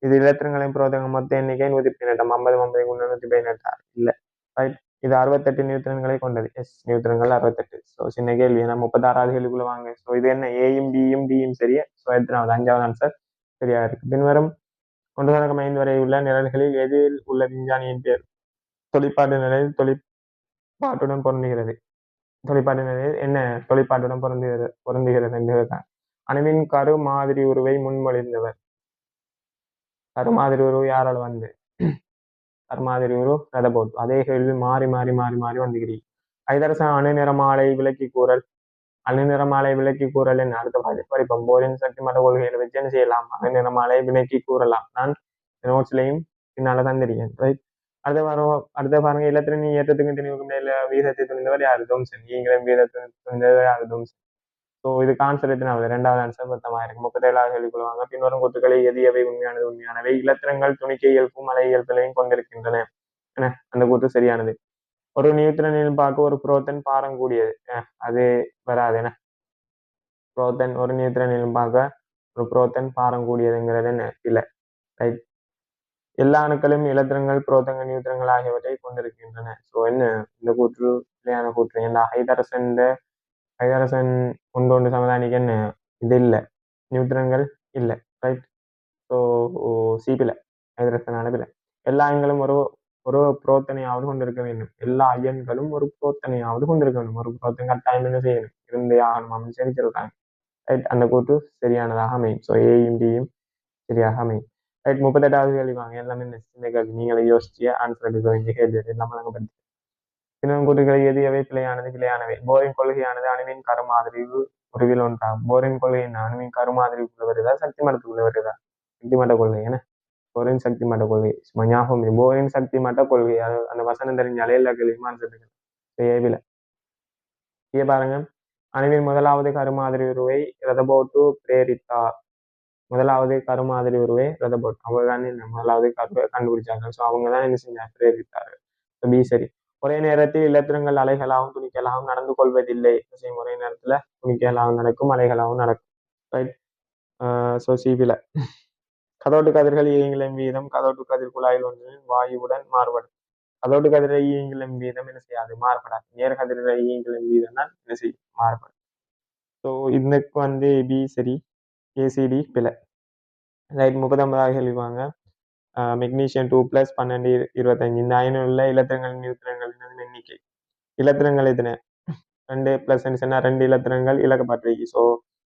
இது இலத்திரங்களையும் புரோத்தனங்கள் மொத்த எண்ணிக்கை 118 50 50 118 இல்ல. ரைட். இது 68 நியூட்ரன்களை கொண்டது. நியூட்ரன்கள் 68. ஸோ சின்ன கேள்வி, ஏன்னா 36வது கேள்விக்குள்ள வாங்க. ஸோ இது என்ன, ஏயும் பியும் டியும் சரியா. ஸோ எத்தனாவது, 5வது ஆன்சர் சரியா இருக்கு. பின்வரும் 1 தொடக்கம் 5 வரை உள்ள நிரல்களில் எதில் உள்ள விஞ்ஞானியின் பேர் தொழிற்பாட்டு நிலையில் தொழிற்பாட்டுடன் பொருந்துகிறது. தொழிற்பாட்டு நிலையில் என்ன தொழிற்பாட்டுடன் பொருந்துகிறது என்பதுதான். அணுவின் கரு மாதிரி உருவை முன்மொழிந்தவர். கரு மாதிரி உருவு யாரால் வந்து, கரு மாதிரி உருவு ரதபோர்ட். அதே கேள்வி மாறி மாறி மாறி மாறி வந்துகிறீங்க. ஐதரசன் அணு நிறமாலை விளக்கி கூறல். அணு நிறமாலை விளக்கி கூறல் என்ன, அடுத்த படிப்போம். போரின் சக்தி மத கொள்கைகளை வச்சு என்ன செய்யலாம், அணு நிறமாலை விளக்கி கூறலாம். நான் நோட்ஸ்லையும் பின்னால தந்திருக்கேன். ரைட். அடுத்த பாருங்க, இலத்திரணி ஏற்றத்துக்கு திணிவுக்கும் இடையில வீதத்தை துணிந்தவர் யாரு, தோம்சன். நீங்களும் வீதத்தை துணிந்தவர் யாரு, தோம்சன். ஸோ இதுக்கு ஆன்சர் எத்தனாவது, 2வது ஆன்சர் பொருத்தமாக இருக்கும். 37வது கேள்விக்குள்வாங்க. பின்வரும் கூற்றுக்களை எது எவை உண்மையானது, உண்மையானவை. இலத்திரங்கள் துணிக்கை இயல்பும் அலை இயல்புகளையும் கொண்டிருக்கின்றன. அந்த கூற்று சரியானது. ஒரு நியூட்ரனில் பார்க்க ஒரு புரோத்தன் பாரம் கூடியது, அது வராது. என்ன புரோத்தன், ஒரு நியூட்ரனிலும் பார்க்க ஒரு புரோத்தன் பாரம் கூடியதுங்கிறது என்ன இல்லை. ரைட். எல்லா அணுக்களும் இலத்திரங்கள் புரோத்தங்கள் நியூட்ரன்கள் ஆகியவற்றை கொண்டிருக்கின்றன. ஸோ என்ன, இந்த கூற்று நிலையான கூற்று. ஏன்னா ஹைதரசன் ஒன்று சமதானிக்கு என்ன இது இல்லை, நியூட்ரன்கள் இல்லை. ரைட். ஸோ சிபில ஹைதரசனான பில எல்லா அயன்களும் ஒரு ஒரு புரோத்தனையாவது கொண்டிருக்க வேண்டும். எல்லா அயன்களும் ஒரு புரோத்தனையாவது கொண்டிருக்க வேண்டும். ஒரு புரோத்தன் கட்டாயம் என்ன செய்யணும், இருந்தே ஆகணும் அப்படின்னு சொல்லி சொல்றாங்க. ரைட். அந்த கூற்று சரியானதாக அமையும். ஸோ ஏயும் டியும் சரியாக அமையும். ரைட். 38வது கேள்வி வாங்க. எல்லாமே சின்ன கேள்வி, நீங்களை யோசிச்சு ஆன்சர் எடுக்க வேண்டிய கேள்வி எல்லாம் வழங்கப்படுது. பின்வரும் கூற்றுகளை எது எவை பிழையானது, பிழையானவை. போரின் கொள்கையானது அணுவின் கருமாதிரி உருவில் ஒன்றாகும். போரின் கொள்கை என்ன, அணுவின் கருமாதிரிக்குள்ள வருதா சக்தி மட்டத்துக்குள்ள வருதா, சக்தி மட்ட கொள்கை. என்ன போரின் சக்தி மட்ட கொள்கை. ஞாபகம், போரின் சக்தி மட்ட கொள்கை. அந்த வசனம் தெரிஞ்சாலே எல்லா கேள்வியும் ஆன்சர் ஏவில. இங்கே பாருங்க, அணுவின் முதலாவது கருமாதிரி உருவை ரதபோட்டு பிரேரித்தார். முதலாவது கருமாதிரி உருவை ரதபோட், அவங்க தான் முதலாவது கருவை கண்டுபிடிச்சாங்க. ஸோ அவங்க தான் என்ன செஞ்சாங்க, பிரேரித்தார்கள். பி சரி. ஒரே நேரத்தில் இலத்திரங்கள் அலைகளாகவும் துணிக்கலாகவும் நடந்து கொள்வதில்லை. ஒரே நேரத்துல துணிக்கலாகவும் நடக்கும், அலைகளாகவும் நடக்கும். ரைட். ஸோ சிபில கதோட்டு கதிர்கள் இயங்கிலும் வீதம் கதோட்டு கதிர் குழாயில் ஒன்றின் வாயுவுடன் மாறுபடும். கதோட்டு கதிரை இயங்கிலும் வீதம் என்ன செய்யாது, மாறுபடாது. நேர் கதிரை இயங்கிலும் வீதம் தான் என்ன செய்யும், மாறுபடும். ஸோ இதுக்கு வந்து பி சரி, ஏசிடி பிழை. ரைட். 39வது கேள்விவாங்க. மெக்னீசியம் 2+ 12 25 இந்த அயனுள்ள இலத்திரங்களின் நியூட்ரன்களின் எண்ணிக்கை. இலத்திரங்கள் எத்தனை, 2+ சொன்னா 2 இலத்திரங்கள் இழக்கப்பட்டிருக்கு. ஸோ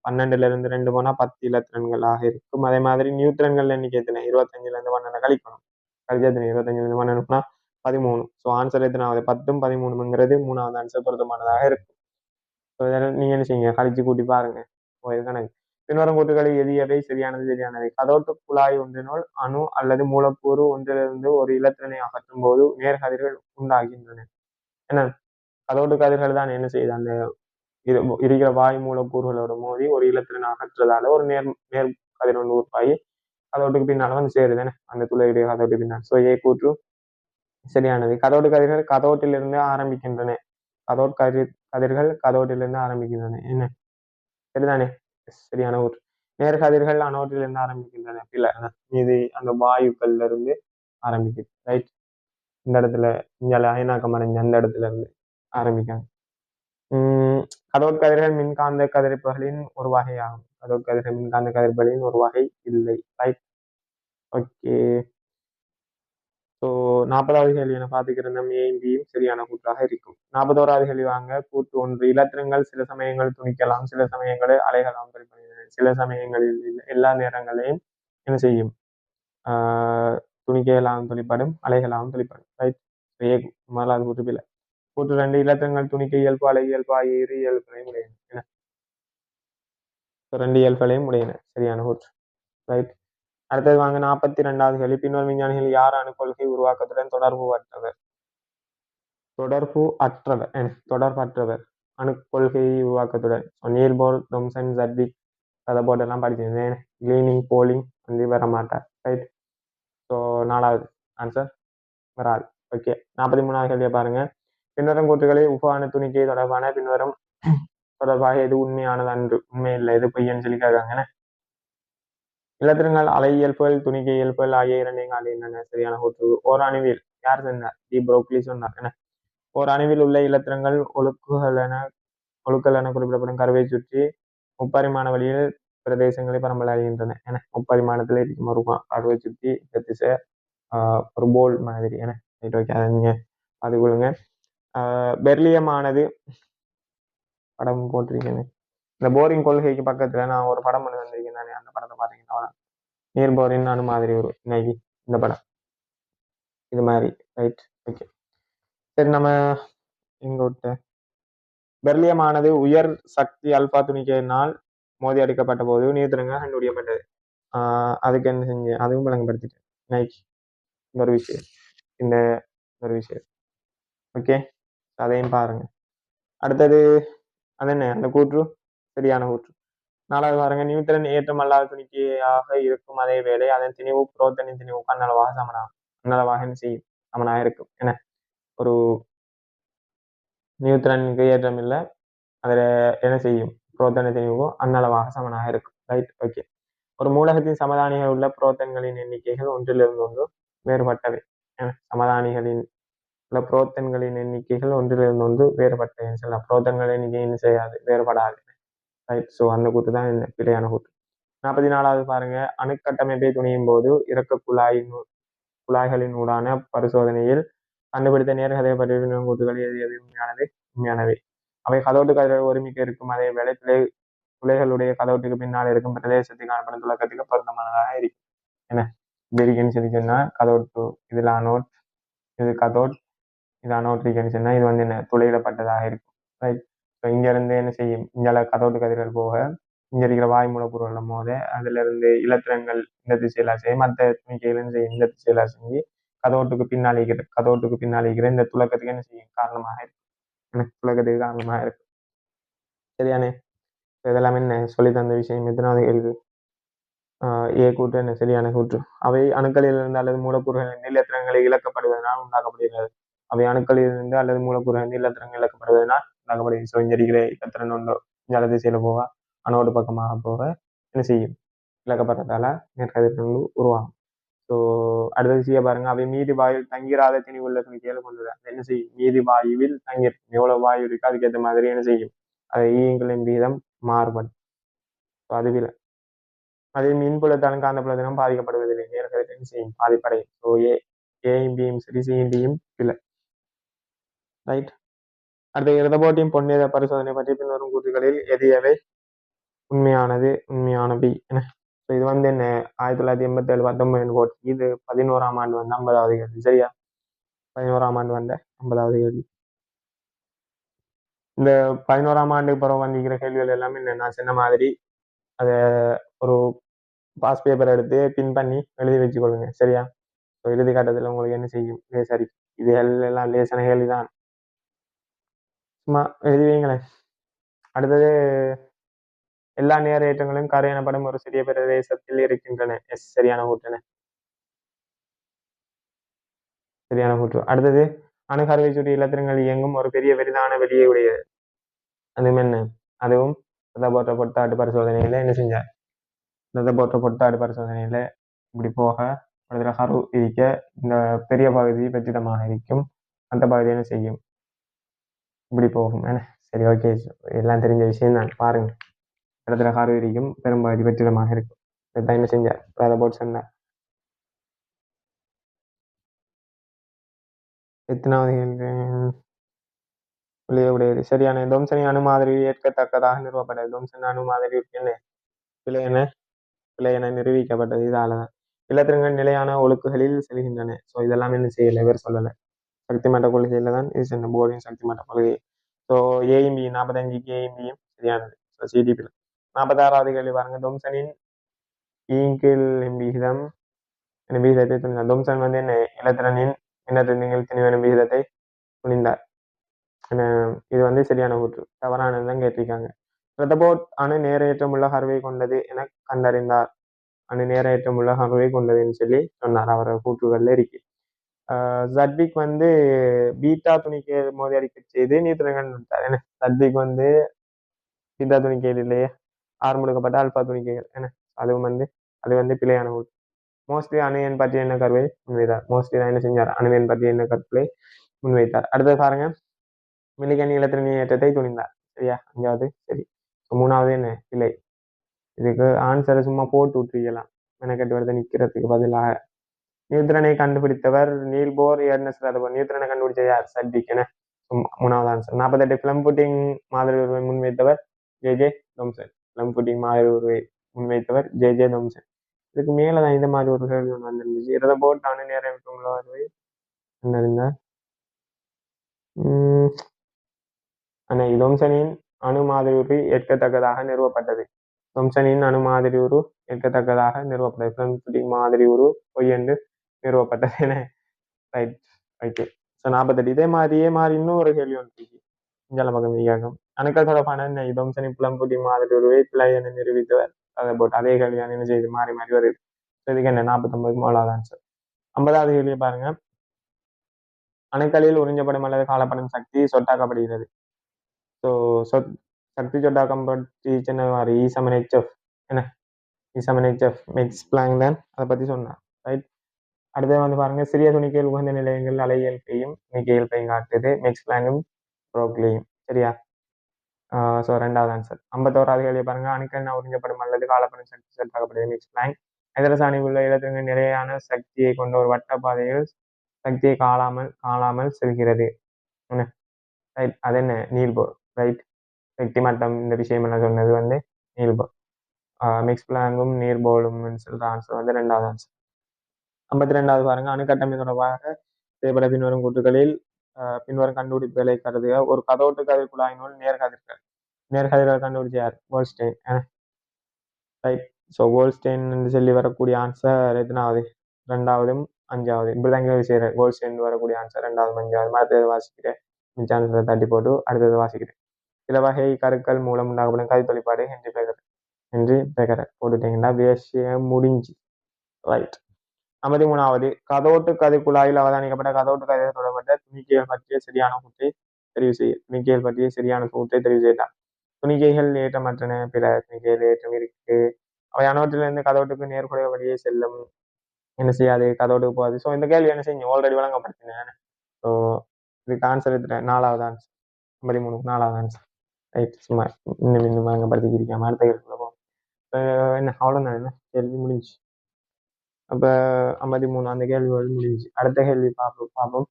12ல இருந்து 2 போனா 10 இலத்திரன்களாக இருக்கும். அதே மாதிரி நியூட்ரன்கள் எண்ணிக்கை எத்தனை, 25ல இருந்து 12 கழிக்கணும். கழிச்சா எத்தனை, 25ல இருந்து 12 13. ஸோ ஆன்சர் எத்தனாவது, 10 13ங்கிறது 3வது ஆன்சர் பொருத்தமானதாக இருக்கும். ஸோ இதெல்லாம் நீங்க என்ன செய்யுங்க, கழிச்சு கூட்டி பாருங்க. கணக்கு. பின்வரும் கூற்றுகளை எது எவை சரியானது, சரியானவை. கதோட்டு குழாய் ஒன்றினுள் அணு அல்லது மூலக்கூறு ஒன்றிலிருந்து ஒரு இலத்திரனை அகற்றும் போது நேர்கதிர்கள் உண்டாகின்றன. என்ன கதோட்டு கதிர்கள் தான் என்ன செய்யுது, அந்த இருக்கிற வாயு மூலக்கூறுகளோட மோதி ஒரு இலத்திரனை அகற்றுறதால ஒரு நேர் கதிர் ஒன்று உருவாகி கதோட்டுக்கு பின்னால வந்து சேருதுன்னு, அந்த துளையுடைய கதோட்டு பின்னால். ஸோ ஏ கூற்று சரியானது. கதோட்டு கதிர்கள் கதோட்டிலிருந்து ஆரம்பிக்கின்றன. கதிர்கள் கதோட்டிலிருந்து ஆரம்பிக்கின்றன. என்ன சரிதானே, சரியான ஊர். நேர்கதிர்கள் அனோட்டிலிருந்து ஆரம்பிக்கின்றன. இல்ல, இது அந்த வாயுக்கள்ல இருந்து ஆரம்பிக்குது. ரைட். இந்த இடத்துல இங்க அயனாக்கம் அடைஞ்ச அந்த இடத்துல இருந்து ஆரம்பிக்காங்க. கதோட் கதிர்கள் மின்காந்த கதிர்ப்புகளின் ஒரு வகையாகும். கதோட் கதிர்கள் மின்காந்த கதிர்ப்புகளின் ஒரு வகை இல்லை. ரைட். ஓகே. ஸோ 40வது கேள்வி என பார்த்துக்கிற ஏயும் பியும் சரியான கூற்றாக இருக்கும். 41வது கேள்வி வாங்க. கூற்று ஒன்று, இலத்திரங்கள் சில சமயங்கள் துணிக்கலாம், சில சமயங்களில் அலைகலாம். சில சமயங்களில் எல்லா நேரங்களையும் என்ன செய்யும்? துணிக்கையெல்லாம் துணிப்படும், அலைகளாகவும் துணிப்படும். ரைட். முதலாவது கூற்று பிழை. கூற்று 2, இலத்திரங்கள் துணிக்க இயல்பு, அலை இயல்பு ஆகிய இரு இயல்புகளையும் உடையன. என்ன? 2 இயல்புகளையும் உடையன. சரியான கூற்று. ரைட். அடுத்தது வாங்க. 42வது கேள்வி, பின்வரும் விஞ்ஞானிகள் யார் அணுக்கொள்கை உருவாக்கத்துடன் தொடர்பற்றவர் அணுக்கொள்கையை உருவாக்கத்துடன்? நீல் போர், தொம்சன், ஜட்விக், ரதர்போர்ட் எல்லாம் படிச்சிருந்தேன். கிளீனிங், போலிங் வந்து வர மாட்டார். ரைட். ஸோ 4வது ஆன்சர் வராது. ஓகே. 43வது கேள்வியை பாருங்க. பின்வரும் கூற்றுகளை உபான துணிக்கை தொடர்பாக எது உண்மையானது அன்று? உண்மை இல்லை, எது பொய்யன்னு சொல்லி கேட்காங்க. இலத்திரங்கள் அலை இயல்புகள், துணிக்கை இயல்புகள் ஆகிய இரண்டையும் காட்டி என்னென்ன? சரியான கூற்று. ஓர் அணுவில் யார் சொன்னார்? டி புரோக்லி சொன்னார். என்ன? ஓர் அணுவில் உள்ள இலத்திரங்கள் ஒழுக்குகள் என குறிப்பிடப்படும் கருவை சுற்றி முப்பரிமாண வழியில் பிரதேசங்களை பரம்பல் அறிகின்றன. என முப்பரிமாணத்தில் இருக்கும் ஒரு கருவை சுற்றி திசை ஒரு போல் மாதிரி. என அதை நீங்க பார்த்துக்கொள்ளுங்க. பெர்லியமானது படம் போட்டிருக்கேன். இந்த போரிங் கொள்கைக்கு பக்கத்துல நான் ஒரு படம் பண்ணி வந்திருக்கேன் தானே, அந்த படத்தை பார்த்தீங்கன்னா நீர் போரின் அணு மாதிரி ஒரு இன்னைக்கு இந்த படம் இது மாதிரி. ரைட். ஓகே. சரி, நம்ம எங்க விட்ட பெர்லியமானது உயர் சக்தி அல்பா துணிக்கையினால் மோதி அடிக்கப்பட்ட போது நியூத்திரன்கள் கண்டுபிடிக்கப்பட்டது. அதுக்கு என்ன செஞ்சு அதுவும் விளங்கப்படுத்திட்டேன் இன்னைக்கு இந்த ஒரு விஷயம், இந்த ஒரு விஷயம். ஓகே, அதையும் பாருங்க. அடுத்தது அது என்ன? அந்த கூற்று சரியான கூற்று. 4வது பாருங்க. நியூத்திரன் ஏற்றம் அல்லாத துணிக்கையாக இருக்கும் அதே வேளை அதன் திணிவு புரோத்தனின் திணிவுக்கு அன்னளவாக என்ன செய்யும்? சமனாக இருக்கும். என ஒரு நியூத்திரனுக்கு ஏற்றம் இல்லை, அதில் என்ன செய்யும்? புரோத்தன திணிவு அன்னளவாக சமனாக இருக்கும். ரைட். ஓகே. ஒரு மூலகத்தின் சமதானிகள் உள்ள புரோத்தன்களின் எண்ணிக்கைகள் ஒன்றிலிருந்து ஒன்று வேறுபட்டவை. சமதானிகளின் உள்ள புரோத்தன்களின் எண்ணிக்கைகள் ஒன்றிலிருந்து ஒன்று வேறுபட்டவை. சொல்லலாம். புரோத்தன்கள் எண்ணிக்கை என்ன செய்யாது? வேறுபடாது. ரைட். ஸோ அந்த கூட்டு தான் என்ன பிழையான கூட்டு. 44வது பாருங்க. அணுக்கட்டமைப்பை துணியும் போது இறக்க குழாய்களின் ஊடான பரிசோதனையில் கண்டுபிடித்த நேர்கதை பற்றிய கூற்றுகள் எது உண்மையானவை? அவை கதோட்டு கதிர்கள் ஒருமிக்க இருக்கும் அதே வேளை துளைகளுடைய கதோட்டுக்கு பின்னால் இருக்கும் பிரதேசத்தை காணப்படும் துலக்கத்துக்கு பொருத்தமானதாக இருக்கும். என்ன இருக்குன்னு சொல்லி சொன்னா கதோட்டு, இதுல அனோட், இது கதோட், இது அனோட் இருக்குன்னு சொன்னா இது வந்து என்ன துளையிடப்பட்டதாக இருக்கும். ரைட். இங்க இருந்து என்ன செய்யும்? இங்கே கதோட்டு கதிர்கள் போக இங்க இருக்கிற வாய் மூலக்கூறுகள் போத அதுல இருந்து இலத்திரங்கள் இந்த திசையில செய்யும், மற்ற துணிக்கைகள் செய்யும் இந்த திசையில செஞ்சு கதோட்டுக்கு பின்னால் இருக்கிற இந்த துலக்கத்துக்கு என்ன செய்யும்? காரணமாக இருக்கும். துலக்கத்துக்கு காரணமாக இருக்கும். சரியானே? இதெல்லாம் என்ன சொல்லி தந்த விஷயம். எத்தனாவது கேள்வி? ஏ கூற்று என்ன சரியான கூற்று. அவை அணுக்களில் இருந்து அல்லது மூலக்கூறுகள் இலத்திரங்களை இழக்கப்படுவதனால் உண்டாக்கப்படுகிறது. அவை அணுக்களில் இருந்து அல்லது மூலக்கூறுகள் இலத்திரங்கள் இழக்கப்படுவதனால் உண்டாக்கப்படுகிறது. ஸோ இங்க இருக்கிற இலத்திரன் ஒன்று ஜல திசையில போக அணோடு பக்கமாக போக என்ன செய்யும்? இழக்கப்படுறதால நேர்கதிர்கள் உருவாகும். ஸோ அடுத்தது செய்ய பாருங்க. அவை மீதி வாயுவில் தங்கிராத திணிவுள்ள துணிக்கைகளை கொண்டுள்ள என்ன செய்யும்? மீதி வாயுவில் தங்கியிருக்கும். எவ்வளவு வாயு இருக்கு அதுக்கேற்ற மாதிரி என்ன செய்யும்? அது ஈயங்களின் வீதம் மாறுபடும். அதுவில் அதில் மின்புலத்தாலும் காந்தப்புலத்திலும் பாதிக்கப்படுவதில்லை. நேர்கதிர்கள் செய்யும் பாதிப்படையும். ஸோ ஏயும் பியும் சரி, சியும் டியும் இல்லை. ரைட். அடுத்த இரதபோட்டியும் பொன்னிற பரிசோதனை பற்றி பின்வரும் கூற்றுகளில் எது எவை உண்மையானவை என? இது வந்து என்ன 1987 19 போட்டி. இது 11ஆம் ஆண்டு வந்து 50வது கேள்வி. சரியா? 11ஆம் ஆண்டு வந்த 50வது கேள்வி. இந்த 11ஆம் ஆண்டுக்கு பிறகு வந்திருக்கிற கேள்விகள் எல்லாமே என்ன நான் சொன்ன மாதிரி அதை ஒரு பாஸ் பேப்பர் எடுத்து பின் பண்ணி எழுதி வச்சுக்கொள்ளுங்க. சரியா? இறுதி கட்டத்தில் உங்களுக்கு என்ன செய்யும்? சரி, இது எல்லாம் லேசான கேள்விதான், சும்மா எழுதி வைங்களேன். அடுத்தது எல்லா நேரேற்றங்களும் கரு எனப்படும் ஒரு சிறிய பிரதேசத்தில் இருக்கின்றன. எஸ், சரியான கூற்று. சரியான கூற்று. அடுத்தது அணுகருவை சுற்றி இலத்திரங்கள் இயங்கும் ஒரு பெரிய பெரிதான வெளியே உடையது. அதுவும் என்ன? அதுவும் ரதபோற்ற பொட்டாட்டு பரிசோதனையில என்ன செஞ்சார்? ரதபோற்ற பொட்டாட்டு பரிசோதனையில இப்படி போக இடத்துல கரு இருக்க இந்த பெரிய பகுதி வெற்றிடமாக இருக்கும், அந்த பகுதி என்ன செய்யும்? இப்படி போகும். சரி, ஓகே. எல்லாம் தெரிஞ்ச விஷயம் தான். பாருங்க, இடத்துல கரு இருக்கும், பெரும்பகுதி வெற்றிடமாக இருக்கும். இதான் என்ன செஞ்சார்? ரதபோட் சொன்னார். எத்தனாவது கேள்வி? உடையது சரியான. தொம்சனி அணு மாதிரி ஏற்கத்தக்கதாக நிறுவப்பட்டது. தொம்சன் அணு மாதிரி என்ன பிழை என பிழை என நிரூபிக்கப்பட்டது. இதாலதான் இலத்திரங்கள் நிலையான ஒழுக்குகளில் செல்கின்றன. ஸோ இதெல்லாம் என்ன செய்யலை, இவர் சொல்லலை. சக்தி மட்ட கொள்கையில தான் இது சென்ற போர்டின் சக்தி மட்ட கொள்கை. ஸோ ஏஎம்பி 45க்கு ஏஎம்பியும் சரியானது. ஸோ சிடிபி 46வது கேள்வி பாருங்க. தொம்சனின் ஈங்கில் விகிதம் விகிதத்தை துணிந்தார். தொம்சன் வந்து என்ன இலத்திரனின் எண்ணற்ற திணிவெனும் விகிதத்தை துணிந்தார். இது வந்து சரியான கூற்று. தவறானதுதான் கேட்டிருக்காங்க. ரதபோட் அணு நேரேற்றமுள்ள கருவை கொண்டது என கண்டறிந்தார். அணு நேரேற்றமுள்ள கருவை கொண்டதுன்னு சொல்லி சொன்னார். அவரோட கூற்றுகள்ல இருக்கு. ஜட்விக் வந்து பீட்டா துணிக்கை மோதி அடிக்க செய்து நியூட்ரன்கள் நிறுத்தார். என்ன ஜட்விக் வந்து பீட்டா துணிக்கைகள் இல்லையே, ஆரம்படுக்கப்பட்ட அல்பா துணிக்கைகள். என்ன அது வந்து பிழையான கூற்று. மோஸ்ட்லி அணுவின் பற்றி என்ன கருவை முன்வைத்தார். மோஸ்ட்லி தான் என்ன செஞ்சார், அணுவின் பற்றி என்ன கருவை முன்வைத்தார். அடுத்தது பாருங்க, மில்லிகன் இலத்திரன் ஏற்றத்தை துணிந்தார். சரியா, 5வது சரி. 3வது என்ன இல்லை. இதுக்கு ஆன்சரை சும்மா போட்டு விட்டுருக்கலாம், மெனக்கட்டு வருது நிக்கிறதுக்கு பதிலாக. நியூத்திரனை கண்டுபிடித்தவர் நீல்போர் எர்னஸ்ட் ரதபோர். நியூத்திரனை கண்டுபிடிச்ச யார்? சட்விக். என 3வது ஆன்சர். 48 பிளம் புட்டிங் மாதிரி உருவை முன்வைத்தவர் ஜே தொம்சன். பிளம் புட்டிங் மாதிரி உருவை முன்வைத்தவர் ஜே தொம்சன். இதுக்கு மேலதான் இந்த மாதிரி ஒரு கேள்வி ஒன்று வந்துருந்துச்சு. ரதபோர் அணு நேரம் உள்ளவரை கண்டறிந்தார். தொம்சனின் அணு மாதிரி உரு ஏற்கத்தக்கதாக நிறுவப்பட்டது. தொம்சனின் அணு மாதிரி உரு ஏற்கத்தக்கதாக நிறுவப்பட்டது. பிளம் புட்டிங் மாதிரி உரு பொய் என்று நிறுவப்பட்டது. என ரைட். ஓகே. ஸோ 48. இதே மாதிரியே இன்னும் ஒரு கேள்வி ஒன்று இஞ்சால பக்கம் கேட்கும். அணுக்கள் தொடர்பான தொம்சனின் பிளம் புட்டிங் மாதிரி உருவை பிழை என நிரூபித்தவர் அதை போட்டு அதே கேள்வியான என்ன செய்து மாறி வருது. இதுக்கு என்ன 49 7வது ஆன்சர். 50வது கேள்வியை பாருங்க. அணுக்களில் உறிஞ்சப்படும் அல்லது காலப்படும் சக்தி சொட்டாக்கப்படுகிறது. ஸோ சக்தி சொட்டாக்கம் பற்றி சின்னவாறு E7HF என்ன E7HF மெக்ஸ் பிளாங்க் தான் அதை பற்றி சொன்னார். ரைட். அடுத்தது வந்து பாருங்க, சிறிய துணிக்கையில் உகந்த நிலையங்கள் அலையியல்பையும் துணிக்கையியல்பையும் காட்டுது. மெக்ஸ் பிளாங்கும் ப்ரோக்லியும். சரியா. ஸோ 2வது ஆன்சர். 51வது கேள்வி பாருங்க. அணுக்கள் உறிஞ்சப்படும் அல்லது காலப்படும் சக்தி சொட்டாக்கப்படுகிறது. மெக்ஸ் பிளாங்க். ஐதரசாணி உள்ள இலத்திரங்கள் நிலையான சக்தியை கொண்ட ஒரு வட்ட பாதையில் சக்தியை காணாமல் செல்கிறது. ரைட். அது என்ன? நீல்போர். ரைட். சக்தி மட்டம் இந்த விஷயம் என்ன சொன்னது வந்து நீல்போர். மிக்ஸ் பிளாங்கும் நீர்போலும் சொல்ற ஆன்சர் வந்து 2வது ஆன்சர். 52வது பாருங்க. அணுக்கட்டமை தொடர்பாக செய்யப்பட பின்வரும் கூற்றுகளில் பின்வரும் கண்டுபிடிப்புகளை கருதுக. ஒரு கதோட்டு கதிர் குழாயினுள் நேர்கதிர்கள் கண்டுபிடிச்சார் கோல்ஸ்டெயின். ரைட். ஸோ கோல்ஸ்டெயின் என்று சொல்லி வரக்கூடிய ஆன்சர் எத்தனாவது? 2வதும் 5வது. இப்படிதான் செய்யற கோல்ஸ்டெயின் வரக்கூடிய ஆன்சர் 2வது 5வது. அடுத்தது வாசிக்கிறேன். மிச்ச ஆன்சரை தட்டி போட்டு அடுத்தது வாசிக்கிறேன். சில வகை கருக்கள் மூலம் உண்டாகப்படும் கதி தொழிற்பாடு என்று பெகர் போட்டுட்டீங்கன்னா விஷயம் முடிஞ்சு. ரைட். 53வது கதோட்டு கதிர் குழாயில் அவதானிக்கப்பட்ட கதோட்டு கதிர் தொடர்பட்ட துணிக்கைகள் பற்றிய சரியான கூற்றை தெரிவு செய்ய. துணிக்கைகள் பற்றிய சரியான கூற்றை தெரிவு செய்யலாம். துணிக்கைகள் ஏற்றமற்றன, பிற துணிக்கைகள் ஏற்றம் இருக்கு. அவை அனவற்றிலிருந்து கதோட்டுக்கு நேர்குறைய வழியே செல்லும். என்ன செய்யாது? கதோட்டுக்கு போகாது. ஸோ இந்த கேள்வி என்ன செய்யும்? ஆல்ரெடி வழங்கப்படுத்தினேன். ஸோ இதுக்கு ஆன்சர் எடுத்துட்டேன். 4வது ஆன்சர். 53 4வது ஆன்சர். ரைட். சும்மா இன்னும் வழங்கப்படுத்திக்கிருக்காம அடுத்த கேள்வி போவோம். என்ன அவ்வளோதான், என்ன கேள்வி முடிஞ்சு. அப்போ 53 அந்த கேள்விகள் முடிஞ்சு. அடுத்த கேள்வி பார்ப்போம்.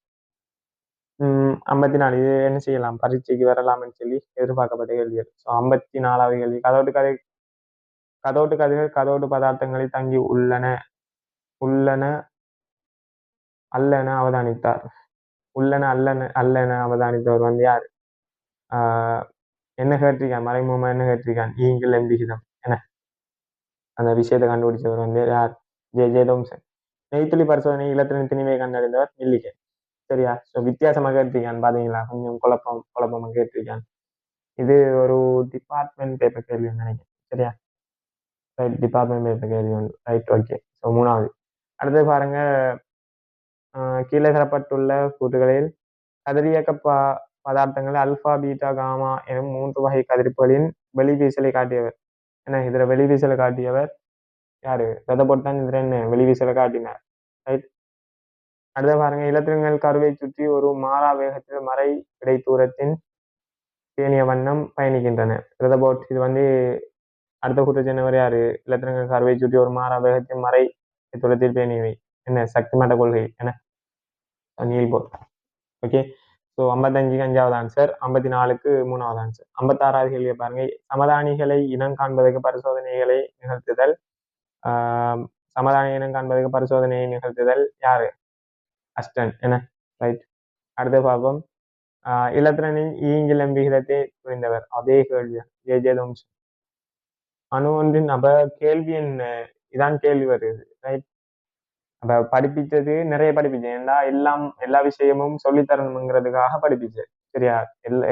54 இது என்ன செய்யலாம், பரீட்சைக்கு வரலாம்னு சொல்லி எதிர்பார்க்கப்பட்ட கேள்விகள். ஸோ 54வது கேள்வி. கதோட்டு கதிர்கள் கதோட்டு பதார்த்தங்களில் தங்கி உள்ளன அல்லன அவதானித்தார். அல்லன அவதானித்தவர் வந்து யார்? என்ன கேட்டிருக்கான்? மறைமுகமா என்ன கேட்டிருக்கான்? ஈங்கில் எம்பிகிதம் என்ன அந்த விஷயத்தை கண்டுபிடிச்சவர் வந்து யார்? J Thomson. நெய்த்துளி பரிசோதனை இலத்திரன் திணிவை கண்டறிந்தவர் மில்லிகன். சரியா. ஸோ வித்தியாசமாக கேட்டிருக்கான் பாத்தீங்களா, கொஞ்சம் குழப்பமா கேட்டிருக்கான். இது ஒரு டிபார்ட்மெண்ட் பேப்பர் கேள்வி நினைக்கிறேன். சரியா. ரைட். டிபார்ட்மெண்ட் பேப்பர் கேள்வி ஒன்று. ரைட். ஓகே. ஸோ 3வது. அடுத்து பாருங்க, கீழே தரப்பட்டுள்ள கூற்றுகளில் கதிரியக்க பதார்த்தங்கள் அல்பா பீட்டா காமா எனும் 3 வகை கதிர்ப்புகளின் வெளிவீசலை காட்டியவர். ஏன்னா இதுல வெளிவீசலை காட்டியவர் யாரு? ரதபோட் தான் இதுல என்ன வெளிவீசலை காட்டினார். ரைட். அடுத்த பாருங்க, இலத்திரங்கள் கருவை சுற்றி ஒரு மாறா வேகத்தில் மறை இடை தூரத்தின் பேணிய வண்ணம் பயணிக்கின்றன. ரதபோட். இது வந்து அடுத்த கூற்று சொன்னவர் யாரு? இலத்திரங்கள் கருவை சுற்றி ஒரு மாறா வேகத்தின் மறை தூரத்தில் பேணியவை. என்ன? சக்தி மட்ட கொள்கை. என்ன? நீல்போர். ஓகே. ஸோ 55க்கு 5வது ஆன்சர், 54க்கு 3வது ஆன்சர். 56வது கேள்வியை பாருங்க. சமதானிகளை இனம் காண்பதற்கு பரிசோதனைகளை நிகழ்த்துதல். ஆஹ் சமதானி இனம் காண்பதற்கு பரிசோதனையை நிகழ்த்துதல் யாரு? அஸ்டன் என்ன? ரைட். அடுத்த பார்ப்போம். இலத்திரனின் ஈங்கிலம் விகிதத்தை புரிந்தவர். அதே கேள்வி ஜே தோம்ஸ். அணு ஒன்றின் அப்ப கேள்வி என்ன? இதான் கேள்வி வருது. ரைட். அப்ப படிப்பிச்சது நிறைய படிப்பிச்சேன். ஏன்னா எல்லா விஷயமும் சொல்லித்தரணுங்கிறதுக்காக படிப்பிச்சேன். சரியா?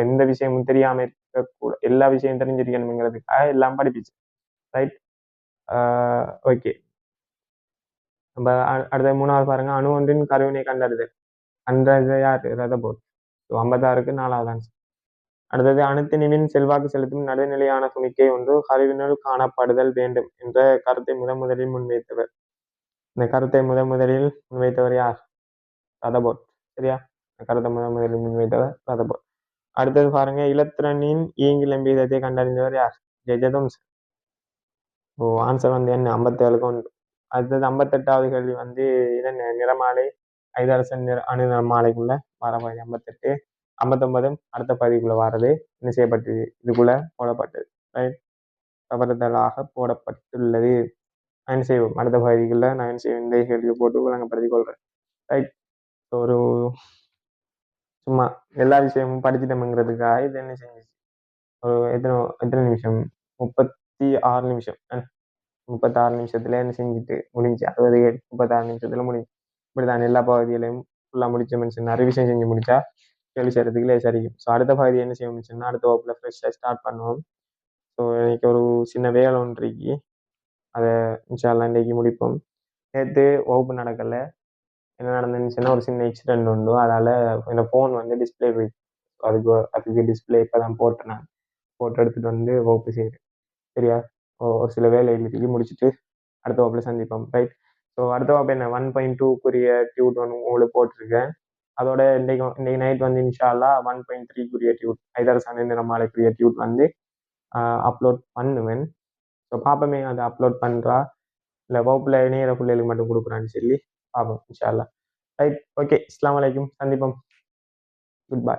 எந்த விஷயமும் தெரியாம இருக்கக்கூட எல்லா விஷயம் தெரிஞ்சிருக்கணுங்கிறதுக்காக எல்லாம் படிப்பிச்சேன். ரைட். ஓகே. நம்ம அடுத்த 3வது பாருங்க. அணு ஒன்றின் கருவினை கண்டறிதல். கண்டறிதல் யாரு? ரதபோர்ட். 56க்கு 4வது ஆன்சர். அடுத்தது அணுத்திணிவின் செல்வாக்கு செலுத்தும் நடுநிலையான துணிக்கை ஒன்று கருவினுள் காணப்படுதல் வேண்டும் என்ற கருத்தை முதலில் முன்வைத்தவர். இந்த கருத்தை முதலில் முன்வைத்தவர் யார்? ரதபோர்ட். சரியா? இந்த கருத்தை முதலில் முன்வைத்தவர் ரதபோர்ட். அடுத்தது பாருங்க. இலத்திரனின் இயங்கிலம் வீதத்தை கண்டறிந்தவர் யார்? ஜெஜதம்ஸ். ஓ, ஆன்சர் வந்து என்ன? 57க்கு 1. அடுத்தது 58வது கேள்வி வந்து இதன் நிறமாலை ஐதரசன் அணு நிறமாலைக்குள்ள வரப்பகுதி 58. 59 அடுத்த பகுதிக்குள்ள வாரது என்ன செய்யப்பட்டது? இதுக்குள்ள போடப்பட்டது. ரைட். தவறுதலாக போடப்பட்டுள்ளது. நான் செய்வோம் அடுத்த பகுதிக்குள்ள நான் செய்வோம் இந்த கேள்வியை போட்டு விளங்கப்படுத்திக் கொள்றேன். ரைட். ஒரு சும்மா எல்லா விஷயமும் படிச்சுட்டோம்ங்கிறதுக்காக இது என்ன செஞ்சிச்சு? ஒரு எத்தனை நிமிஷம்? 36 நிமிஷம். 36 நிமிஷத்துல என்ன செஞ்சுட்டு முடிஞ்சு 36 நிமிஷத்துல முடிஞ்சு. இப்படிதான் எல்லா பகுதிகளையும் ஃபுல்லாக முடிச்சோம்னு சொன்னா ரிவிஷன் செஞ்சு முடிச்சா கேள்வி செய்யறதுக்கு லேசாரிக்கும். ஸோ அடுத்த பகுதி என்ன செய்யணும்னு சொன்னா அடுத்த வகுப்புல ஃப்ரெஷ்ஷாக ஸ்டார்ட் பண்ணுவோம். ஸோ இன்னைக்கு ஒரு சின்ன வேலை ஒன்று இருக்கு. அதை இன்ஷால்லா இன்னைக்கு முடிப்போம். நேற்று வகுப்பு நடக்கலை. என்ன நடந்துச்சுன்னா ஒரு சின்ன ஆக்சிடென்ட் உண்டு. அதால் இந்த ஃபோன் வந்து டிஸ்பிளே போயிடுச்சு. அதுக்கு டிஸ்பிளே இப்போ தான் போட்டு நான் போட்டு எடுத்துகிட்டு வந்து வகுப்பு செய்கிறேன். சரியா? ஒரு சில வேலை இருக்கு முடிச்சுட்டு அடுத்த வகுப்புல சந்திப்போம். ரைட். ஸோ அடுத்த வகுப்பு என்ன 1.2க்குரிய டியூட் ஒன்று உங்களுக்கு போட்டிருக்கேன். அதோட இன்னைக்கு நைட் வந்து இன்ஷால்லா 1.3க்குரிய டியூட் ஐதரசன் நிறமாலைக்குரிய டியூட் வந்து அப்லோட் பண்ணுவேன். ஸோ பார்ப்போமே அதை அப்லோட் பண்ணுறா இல்லை வகுப்புல இணையிற பிள்ளைகளுக்கு மட்டும் கொடுக்குறான்னு சொல்லி பார்ப்போம் இன்ஷால்லா. ரைட். ஓகே. அஸ்ஸலாமு அலைக்கும். சந்திப்போம். Good bye.